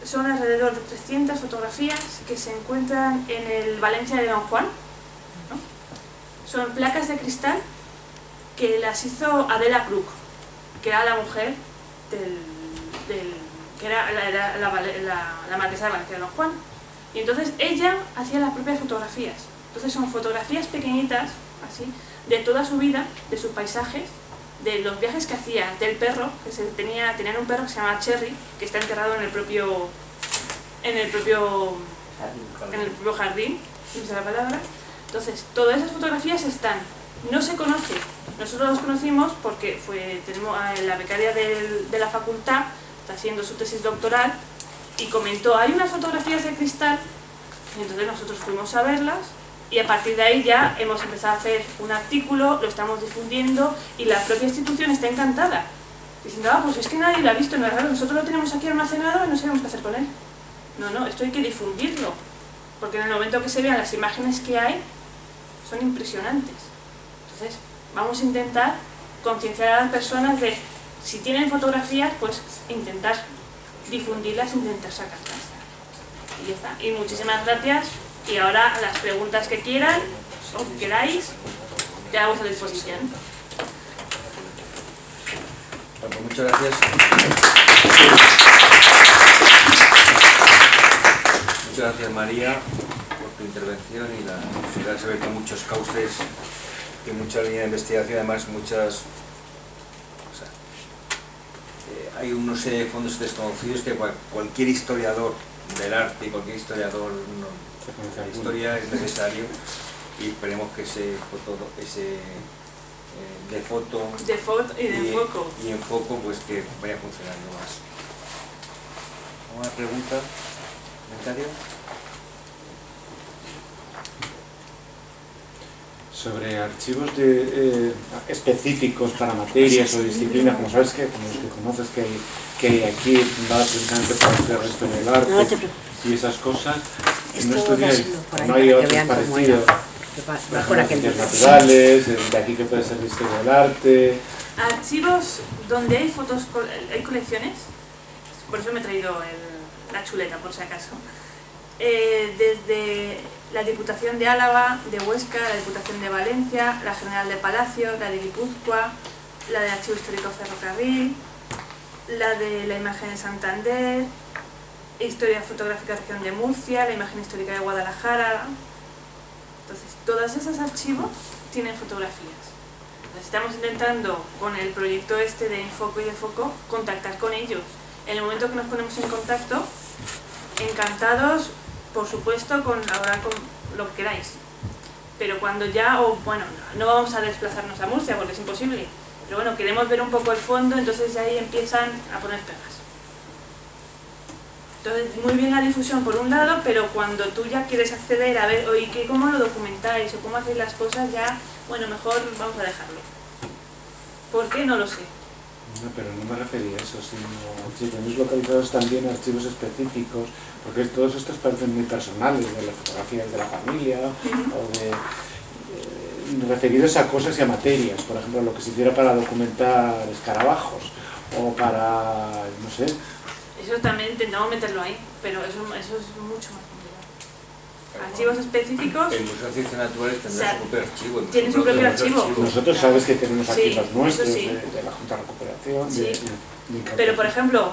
S3: Son alrededor de 300 fotografías que se encuentran en el Valencia de Don Juan, ¿no? Son placas de cristal que las hizo Adela Cruz, que era la mujer que era la marquesa de Valencia de Don Juan. Y entonces ella hacía las propias fotografías. Entonces son fotografías pequeñitas, así, de toda su vida, de sus paisajes, de los viajes que hacía, del perro, que tenían un perro que se llama Cherry, que está enterrado en el propio jardín, no sé la palabra. Entonces, todas esas fotografías están, no se conoce, nosotros los conocimos porque tenemos a la becaria de la facultad, está haciendo su tesis doctoral, y comentó, hay unas fotografías de cristal, y entonces nosotros fuimos a verlas, y a partir de ahí ya hemos empezado a hacer un artículo, lo estamos difundiendo y la propia institución está encantada. Diciendo, pues es que nadie lo ha visto, no es raro, nosotros lo tenemos aquí almacenado y no sabemos qué hacer con él. No, esto hay que difundirlo, porque en el momento que se vean las imágenes que hay, son impresionantes. Entonces, vamos a intentar concienciar a las personas de, si tienen fotografías, pues intentar difundirlas, intentar sacarlas. Y ya está. Y muchísimas gracias. Y ahora las preguntas que quieran o que queráis, queda a vuestra disposición.
S2: Bueno, pues muchas gracias. Muchas gracias, María, por tu intervención y la posibilidad de saber que muchos cauces y mucha línea de investigación, además muchas... O sea, hay unos fondos desconocidos que cualquier historiador del arte y cualquier historiador de la historia es necesario, y esperemos que ese de foto
S3: y de enfoco.
S2: Y enfoco, pues que vaya funcionando más. ¿Una pregunta? ¿Comentario?
S1: Sobre archivos específicos para materias o disciplinas, como sabes que, como los que conoces que hay aquí, fundadas precisamente para estudiar la historia del arte y esas cosas, no estudiáis, no hay otros parecidos, las ciencias naturales, de aquí que puede ser la historia del arte.
S3: Archivos donde hay fotos, hay colecciones, por eso me he traído la chuleta por si acaso. Desde la Diputación de Álava, de Huesca, la Diputación de Valencia, la General de Palacio, la de Guipúzcoa, la de Archivo Histórico Ferrocarril, la de la Imagen de Santander, Historia Fotográfica Región de Murcia, la Imagen Histórica de Guadalajara. Entonces, todos esos archivos tienen fotografías. Entonces, estamos intentando, con el proyecto este de Enfoco y de Foco, contactar con ellos. En el momento que nos ponemos en contacto, encantados, por supuesto, ahora con lo que queráis. Pero cuando ya, bueno, no vamos a desplazarnos a Murcia porque es imposible. Pero bueno, queremos ver un poco el fondo, entonces ahí empiezan a poner pegas. Entonces, muy bien la difusión por un lado, pero cuando tú ya quieres acceder a ver, oye, ¿cómo lo documentáis o cómo hacéis las cosas? Ya, bueno, mejor vamos a dejarlo. ¿Por qué? No lo sé.
S1: No, pero no me refería a eso, sino si tenéis localizados también archivos específicos, porque todos estos parecen muy personales, de las fotografías de la familia, o de referidos a cosas y a materias, por ejemplo, lo que se hiciera para documentar escarabajos, o para, no sé.
S3: Eso también intentamos meterlo ahí, pero eso es mucho más complicado. Archivos específicos.
S2: El Museo de Ciencias Naturales tendrá su propio archivo.
S3: Tiene su propio archivo.
S1: Nosotros sabes que tenemos aquí
S3: Sí,
S1: los nuestros,
S3: sí.
S1: de la Junta de Recuperación.
S3: Sí.
S1: de
S3: Pero, por ejemplo,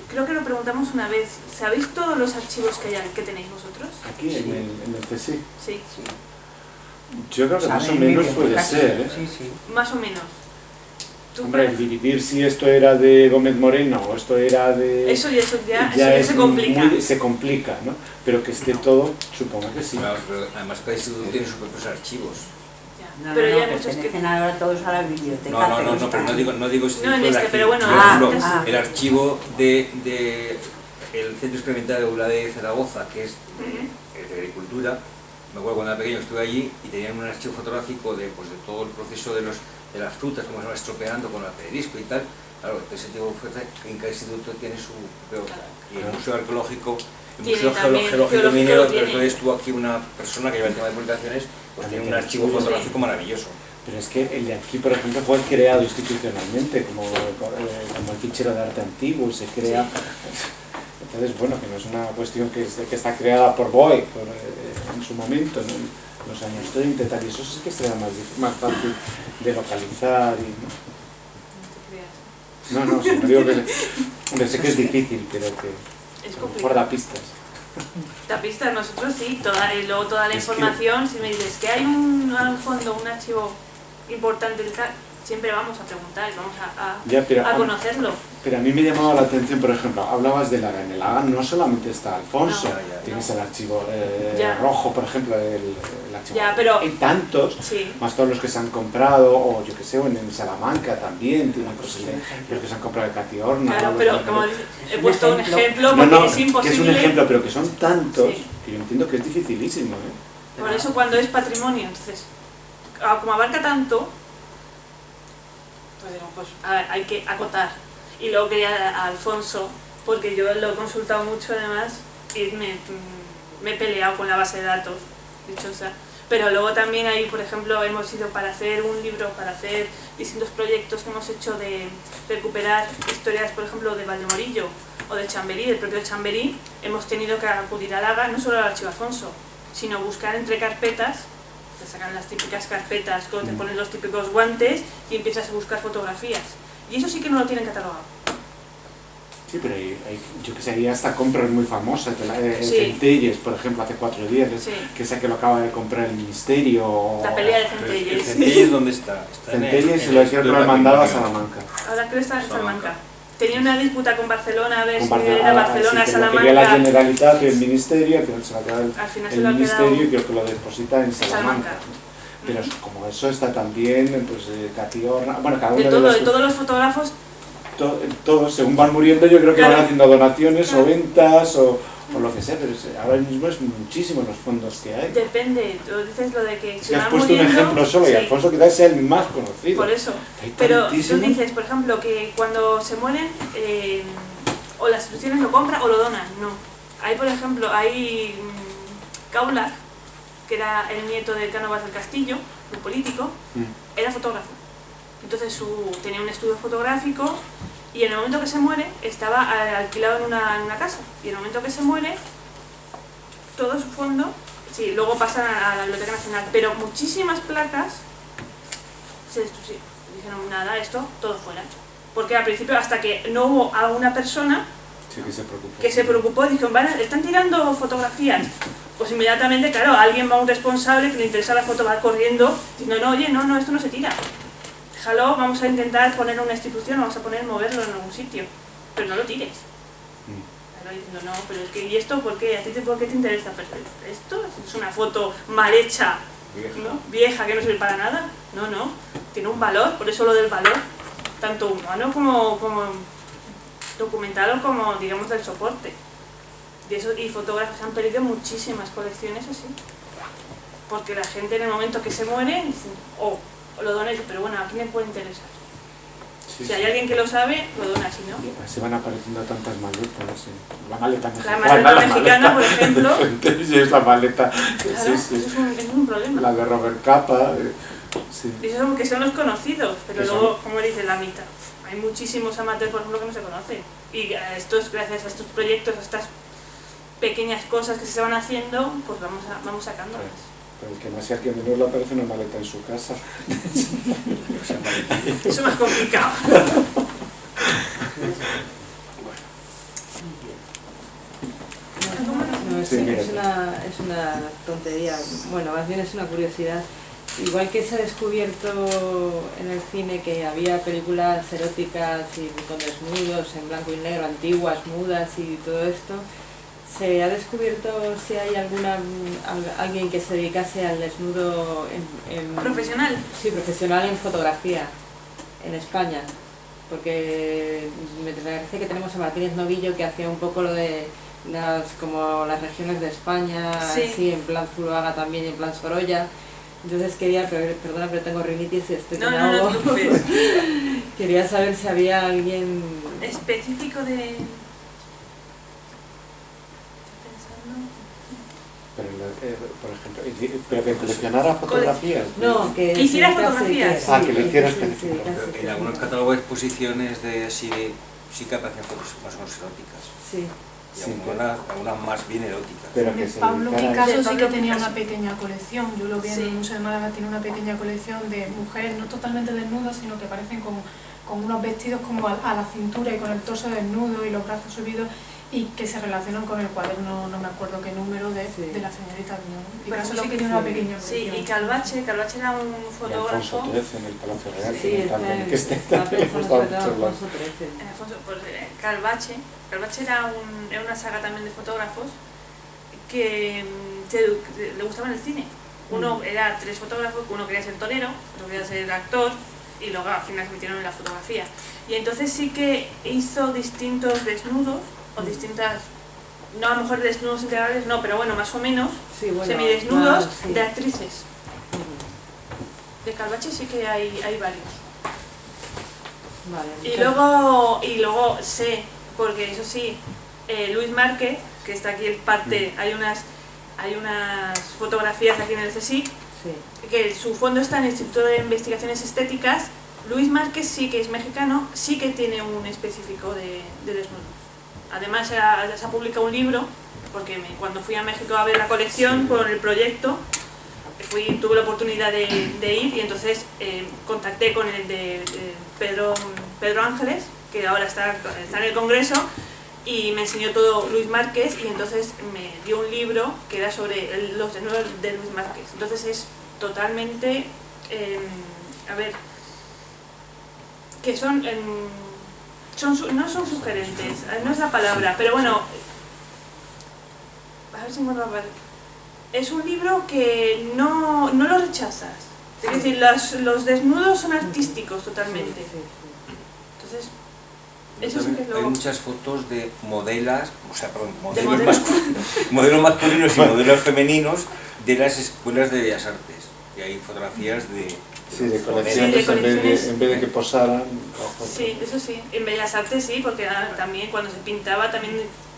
S3: creo que lo preguntamos una vez, ¿sabéis todos los archivos que tenéis vosotros?
S1: aquí en el CSIC.
S3: Sí,
S1: Yo creo que más o menos puede ser, ¿eh?
S5: Sí, sí.
S3: más o menos.
S1: Hombre, el dividir si esto era de Gómez Moreno o esto era de...
S3: Eso ya
S1: es
S3: se complica.
S1: Se complica, ¿no? Pero que esté todo, supongo que sí.
S2: Claro, pero además cada instituto tiene sus propios archivos.
S3: Ya.
S5: No,
S3: Pero
S5: no,
S3: ya hay muchos que...
S5: pertenecen ahora todos a la biblioteca.
S2: No, pero no digo instituto
S3: No, en
S2: de
S3: este,
S2: aquí.
S3: pero bueno,
S2: Por ejemplo,
S5: ah.
S2: el archivo de el Centro Experimental de Aula de Zaragoza, que es de agricultura. Me acuerdo cuando era pequeño estuve allí y tenían un archivo fotográfico de todo el proceso de las frutas, cómo se va estropeando con el asterisco y tal. Claro, ese tipo de oferta en cada instituto tiene su propio... Y el Museo Arqueológico, el
S3: Tiene
S2: Museo
S3: también,
S2: Geológico
S3: geológico
S2: Minero,
S3: tiene.
S2: pero estuvo aquí una persona que lleva el tema de publicaciones, pues tiene un archivo fotográfico maravilloso.
S1: Pero es que el de aquí, por ejemplo, fue creado institucionalmente, como el fichero de arte antiguo, y se crea... Entonces, bueno, que no es una cuestión que está creada por Boy en su momento, ¿no? En los años 30 y tal, y eso sí que será más fácil de localizar y... No, si no digo que sé que es difícil, pero que
S3: Es
S1: a lo mejor
S3: complicado.
S1: da pistas.
S3: La pista, nosotros sí, y luego toda la
S1: Es que-
S3: información, si me dices que hay un fondo, un archivo importante, siempre vamos a preguntar y vamos
S1: Ya, pero
S3: a conocerlo.
S1: Pero a mí me llamaba la atención, por ejemplo, hablabas del AGA. En el AGA no solamente está Alfonso,
S3: No,
S1: tienes el archivo
S3: Ya.
S1: rojo, por ejemplo, el archivo.
S3: Ya, pero-
S1: Hay tantos,
S3: Sí.
S1: más todos los que se han comprado, o yo que sé, o en Salamanca también, tienen cosas los que se han comprado de Catiorna.
S3: Claro,
S1: ¿no?
S3: pero como he puesto un
S5: ejemplo.
S3: ejemplo
S1: No,
S3: porque
S1: no,
S3: es
S1: que
S3: imposible.
S1: es un ejemplo, pero que son tantos,
S3: Sí.
S1: que yo entiendo que es dificilísimo, ¿eh?
S3: Por eso cuando es patrimonio, entonces, como abarca tanto, pues digo, pues a ver, hay que acotar. Y luego quería a Alfonso, porque yo lo he consultado mucho además y me he peleado con la base de datos, dichosa. Pero luego también hay, por ejemplo, hemos ido para hacer un libro, para hacer distintos proyectos que hemos hecho de recuperar historias, por ejemplo, de Valdemorillo o de Chamberí, del propio Chamberí. Hemos tenido que acudir al AGA, no solo al Archivo Afonso, sino buscar entre carpetas. Te sacan las típicas carpetas, te ponen los típicos guantes y empiezas a buscar fotografías. Y eso sí que no lo tienen catalogado.
S1: Sí, pero yo que sé, hay hasta compras muy famosas,
S3: Sí.
S1: Centelles, por ejemplo, hace 4 días,
S3: Sí.
S1: que sé que lo acaba de comprar el Ministerio.
S3: La pelea de
S2: ¿El
S3: Centelles.
S2: Centelles dónde está? Está en el-
S1: Centelles
S2: en
S1: se lo
S2: el
S1: decía que
S2: Estudio
S1: lo
S2: de la
S1: mandado a
S2: Comunicación.
S1: Salamanca.
S3: Ahora creo que está en
S2: Salamanca.
S3: Salamanca. Tenía una disputa con Barcelona a ver
S1: Con
S3: si era Barcelona,
S1: sí, que lo quería la
S3: Salamanca.
S1: Generalitat y el Ministerio, al final se lo ha quedado
S3: Al final se
S1: el
S3: lo ha
S1: Ministerio y
S3: quedado
S1: creo que lo deposita en Salamanca.
S3: Salamanca.
S1: ¿No? Pero como eso está también, pues Catiorna, bueno, cada
S3: De
S1: uno
S3: todo,
S1: de
S3: de
S1: los...
S3: todos los fotógrafos.
S1: Todos, según van muriendo, yo creo que
S3: Claro.
S1: van haciendo donaciones
S3: Claro.
S1: o ventas o lo que sea, pero ahora mismo es muchísimo los fondos que hay.
S3: Depende, tú dices lo de que
S1: Si
S3: se
S1: has
S3: van
S1: puesto
S3: muriendo.
S1: un ejemplo solo y
S3: sí,
S1: Alfonso quizás sea el más conocido.
S3: por eso.
S1: Hay
S3: Pero tú
S1: tantísimos.
S3: dices, por ejemplo, que cuando se mueren, o las instituciones lo compran o lo donan. No. Hay, por ejemplo, Kaulak, que era el nieto de Cánovas del Castillo, un político, era fotógrafo. Entonces tenía un estudio fotográfico y en el momento que se muere estaba alquilado en una casa. Y en el momento que se muere, todo su fondo, sí, luego pasan a la Biblioteca Nacional, pero muchísimas placas se destruyeron. Dijeron, nada, esto, todo fuera. Porque al principio, hasta que no hubo a una persona
S1: Sí,
S3: que se preocupó, dijeron, están tirando fotografías. Pues inmediatamente, claro, alguien va, un responsable que le interesa la foto, va corriendo, diciendo, no, oye, no, esto no se tira. Déjalo, vamos a intentar poner una institución, vamos a moverlo en algún sitio, pero no lo tires. Claro, diciendo, no, pero es que, ¿y esto por qué? ¿A ti por qué te interesa? Pero esto es una foto mal hecha, ¿no? Vieja, que no sirve para nada. No, tiene un valor, por eso lo del valor, tanto humano como documental o como, digamos, del soporte. Y fotógrafos han perdido muchísimas colecciones así. Porque la gente en el momento que se muere, o lo dona y dice, pero bueno, ¿a quién le puede interesar?
S1: Sí,
S3: Si hay alguien que lo sabe, lo dona, si no.
S1: Se van apareciendo tantas maletas, la maleta
S3: La
S1: mexicana.
S3: maleta mexicana, por ejemplo.
S1: Sí, es la maleta.
S3: Claro,
S1: Sí.
S3: eso es un problema.
S1: La de Robert Capa. Sí.
S3: Y eso son que son los conocidos, pero
S1: Que
S3: luego, como dice la mitad, hay muchísimos amateurs, por ejemplo, que no se conocen. Y esto es gracias a estos proyectos, a estas pequeñas cosas que se van haciendo, pues vamos sacándolas.
S1: Pero el que más sea que menos le aparece una maleta en su casa.
S3: Eso es más complicado.
S5: No,
S1: Sí, mira.
S5: es una tontería, bueno, más bien es una curiosidad. Igual que se ha descubierto en el cine que había películas eróticas y con desnudos en blanco y negro, antiguas, mudas y todo esto, se ha descubierto si hay alguien que se dedicase al desnudo
S3: Profesional.
S5: Sí, profesional en fotografía en España, porque me parece que tenemos a Martínez Novillo que hacía un poco lo de como las regiones de España,
S3: Sí.
S5: así en plan Zuloaga también y en plan Sorolla. Entonces quería, perdona, pero tengo rinitis y estoy que me
S3: No
S5: ahogo.
S3: te preocupes.
S5: Quería saber si había alguien...
S3: Específico de... Estoy pensando...
S1: Pero, por ejemplo, pero que coleccionara fotografías.
S5: No, que...
S3: Que hiciera
S5: se dedicase-
S3: fotografías.
S1: Que lo hiciera
S5: sí,
S1: específico.
S2: En algunos catálogos de exposiciones de así de sí que aparecen fotos más o menos eróticas.
S5: Sí.
S2: Y
S1: Sí,
S2: algunas más bien eróticas.
S1: Pero que se
S4: Pablo
S1: dedicara a
S4: Picasso
S3: De
S4: sí
S3: Pablo
S4: que tenía
S3: Picasso.
S4: una pequeña colección. Yo lo vi en
S3: Sí.
S4: el Museo de Málaga, tiene una pequeña colección de mujeres no totalmente desnudas, sino que parecen con unos vestidos como a la cintura y con el torso desnudo y los brazos subidos, y que se relacionan con el cuaderno, no me acuerdo qué número, de la señorita Picasso. Sí que tiene una pequeña
S3: Sí,
S4: colección.
S3: y Calvache era un
S1: y Alfonso
S3: fotógrafo.
S1: XIII en el Palacio Real,
S5: Sí,
S1: que también que
S5: está pensando sobre todo Alfonso XIII.
S3: Alfonso, pues, Calvache era una saga también de fotógrafos que le gustaban el cine. Uno era 3 fotógrafos, uno quería ser torero, otro quería ser actor y luego al final se metieron en la fotografía. Y entonces sí que hizo distintos desnudos o distintas, no a lo mejor desnudos integrales, no, pero bueno, más o menos,
S5: Sí, bueno,
S3: semidesnudos
S5: sí.
S3: de actrices. De Calvache sí que hay varios.
S5: Vale.
S3: Y luego sé, porque eso sí, Luis Márquez, que está aquí en parte, hay unas fotografías aquí en el CSIC,
S5: Sí.
S3: que su fondo está en el Instituto de Investigaciones Estéticas. Luis Márquez sí que es mexicano, sí que tiene un específico de desnudos. Además se ha publicado un libro, porque cuando fui a México a ver la colección con el proyecto, tuve la oportunidad de ir y entonces contacté con el de Pedro Ángeles, que ahora está en el Congreso, y me enseñó todo Luis Márquez, y entonces me dio un libro que era sobre los desnudos de Luis Márquez. Entonces es totalmente, que no son sugerentes, no es la palabra, pero bueno, a ver si me acuerdo. Es un libro que no lo rechazas, es decir, los desnudos son artísticos totalmente. Entonces, eso sí que es lo...
S2: Hay muchas fotos de modelos
S3: modelos
S2: masculinos y modelos femeninos de las escuelas de Bellas Artes. Y hay fotografías de...
S1: Sí, de colecciones,
S3: Sí, de colecciones.
S1: en vez de que posaran.
S3: Sí, eso sí, en Bellas Artes sí, porque también cuando se pintaba,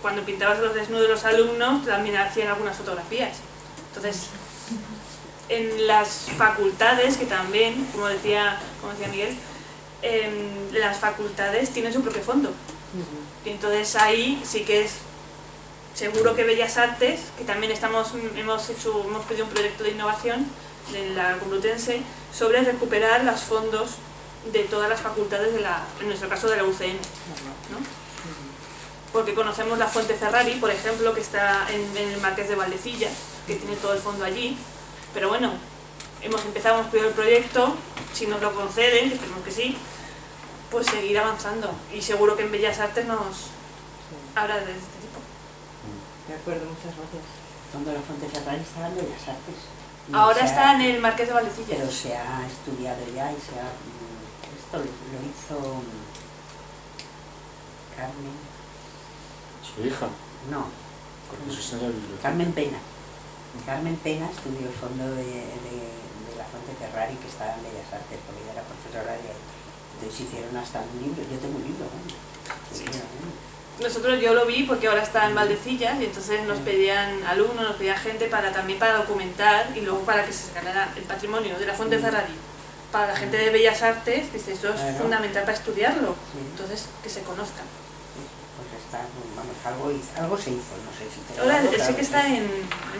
S3: cuando pintabas los desnudos de los alumnos, también hacían algunas fotografías. Entonces, en las facultades, que también, como decía Miguel, las facultades tienen su propio fondo. Y entonces ahí sí que es seguro que Bellas Artes, que también hemos pedido un proyecto de innovación de la Complutense sobre recuperar los fondos de todas las facultades, en nuestro caso de la UCM, ¿no? Porque conocemos la Fuente Ferrari, por ejemplo, que está en el Marqués de Valdecilla, que tiene todo el fondo allí, pero bueno, hemos empezado el proyecto, si nos lo conceden, que esperemos que sí, pues seguir avanzando, y seguro que en Bellas Artes nos habrá de este tipo.
S5: De acuerdo, muchas gracias.
S7: Cuando la Fuente Ferrari estaba en Bellas Artes.
S3: Ahora está en el Marqués de Valdecilla.
S7: Pero se ha estudiado ya y esto lo hizo Carmen.
S1: Su hija.
S7: No.
S1: Porque eso será el biblioteca.
S7: Carmen Pena. Carmen Pena estudió el fondo de la Fuente Ferrari, que estaba en Bellas Artes, porque ella era profesora de ahí. Entonces hicieron hasta un libro. Yo tengo un libro, ¿no?
S3: Sí. Yo lo vi porque ahora está en Valdecillas, y entonces nos pedían alumnos, nos pedían gente también para documentar, y luego para que se sacara el patrimonio de la Fuente Ferrari. Para la gente de Bellas Artes, dice, eso es fundamental para estudiarlo, entonces que se conozca.
S7: Pues está, vamos, algo se hizo, no sé si...
S3: Ahora sé que está en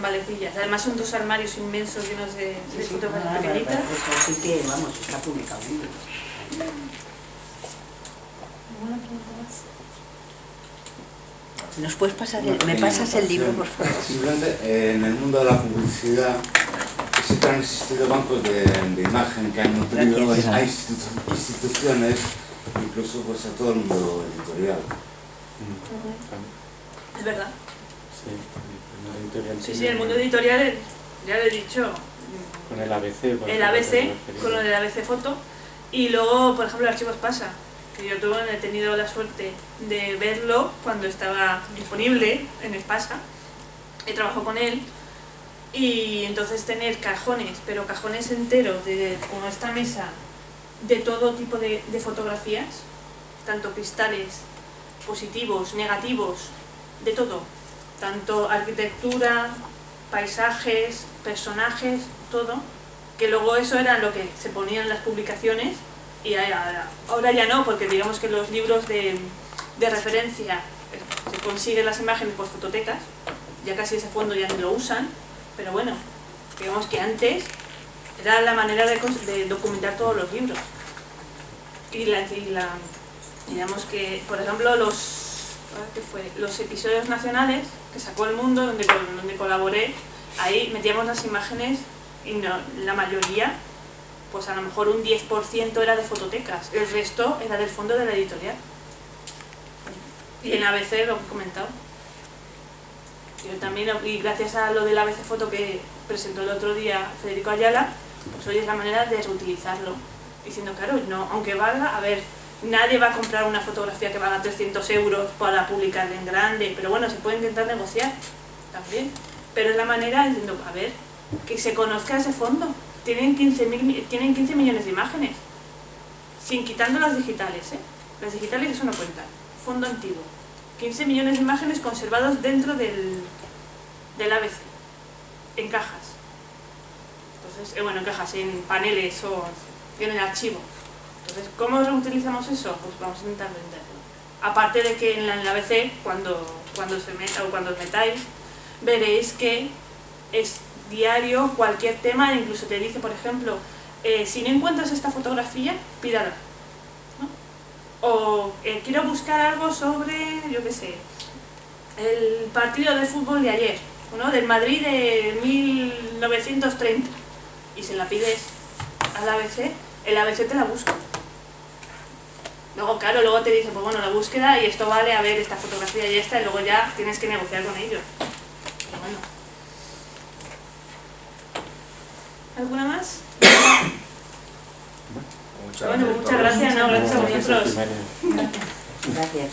S3: Valdecillas, además son 2 armarios inmensos llenos de fotografías pequeñitas.
S7: Así que, vamos, está publicado un libro.
S4: ¿Alguna pregunta más?
S7: ¿Nos puedes pasar me pasas el libro, por favor?
S8: Simplemente, en el mundo de la publicidad siempre han existido bancos de imagen que han nutrido a instituciones, incluso pues, a todo el mundo editorial.
S3: Es verdad.
S1: Sí,
S3: Sí, el mundo editorial, ya lo he dicho,
S1: con el ABC.
S3: el ABC, con lo del ABC Foto, y luego, por ejemplo, el Archivos Pasa, que yo he tenido la suerte de verlo cuando estaba disponible en Espasa, he trabajado con él, y entonces tener cajones, pero cajones enteros, como esta mesa, de todo tipo de fotografías, tanto cristales, positivos, negativos, de todo, tanto arquitectura, paisajes, personajes, todo, que luego eso era lo que se ponía en las publicaciones, y ahora ya no, porque digamos que los libros de referencia se consiguen las imágenes por fototecas, ya casi ese fondo ya no lo usan, pero bueno, digamos que antes era la manera de documentar todos los libros. Y digamos que, por ejemplo, los episodios nacionales que sacó El Mundo, donde colaboré, ahí metíamos las imágenes y la mayoría, pues a lo mejor un 10% era de fototecas, el resto era del fondo de la editorial. Y en ABC lo he comentado. Yo también, y gracias a lo del ABC Foto que presentó el otro día Federico Ayala, pues hoy es la manera de reutilizarlo. Diciendo, claro, no, aunque valga, a ver, nadie va a comprar una fotografía que valga 300 euros para publicarla en grande, pero bueno, se puede intentar negociar también. Pero es la manera diciendo, a ver, que se conozca ese fondo. Tienen 15 millones de imágenes, sin quitando las digitales, ¿eh? Las digitales eso no cuentan. Fondo antiguo. 15 millones de imágenes conservados dentro del ABC, en cajas. Entonces, bueno, en cajas, en paneles o en el archivo. Entonces, ¿cómo reutilizamos eso? Pues vamos a intentar venderlo. Aparte de que en la ABC, cuando se meta o cuando os metáis, veréis que es diario cualquier tema, incluso te dice, por ejemplo, si no encuentras esta fotografía, pídala, ¿no? O quiero buscar algo sobre, yo qué sé, el partido de fútbol de ayer, ¿no? Del Madrid de 1930, y se la pides al ABC, el ABC te la busca. Luego, claro, luego te dice, pues bueno, la búsqueda y esto vale, a ver, esta fotografía y esta, y luego ya tienes que negociar con ellos. Pero bueno. ¿Alguna más?
S2: Muchas
S3: Bueno,
S2: gracias a
S3: muchas
S2: todos.
S3: gracias, no, gracias a vosotros.
S7: Gracias.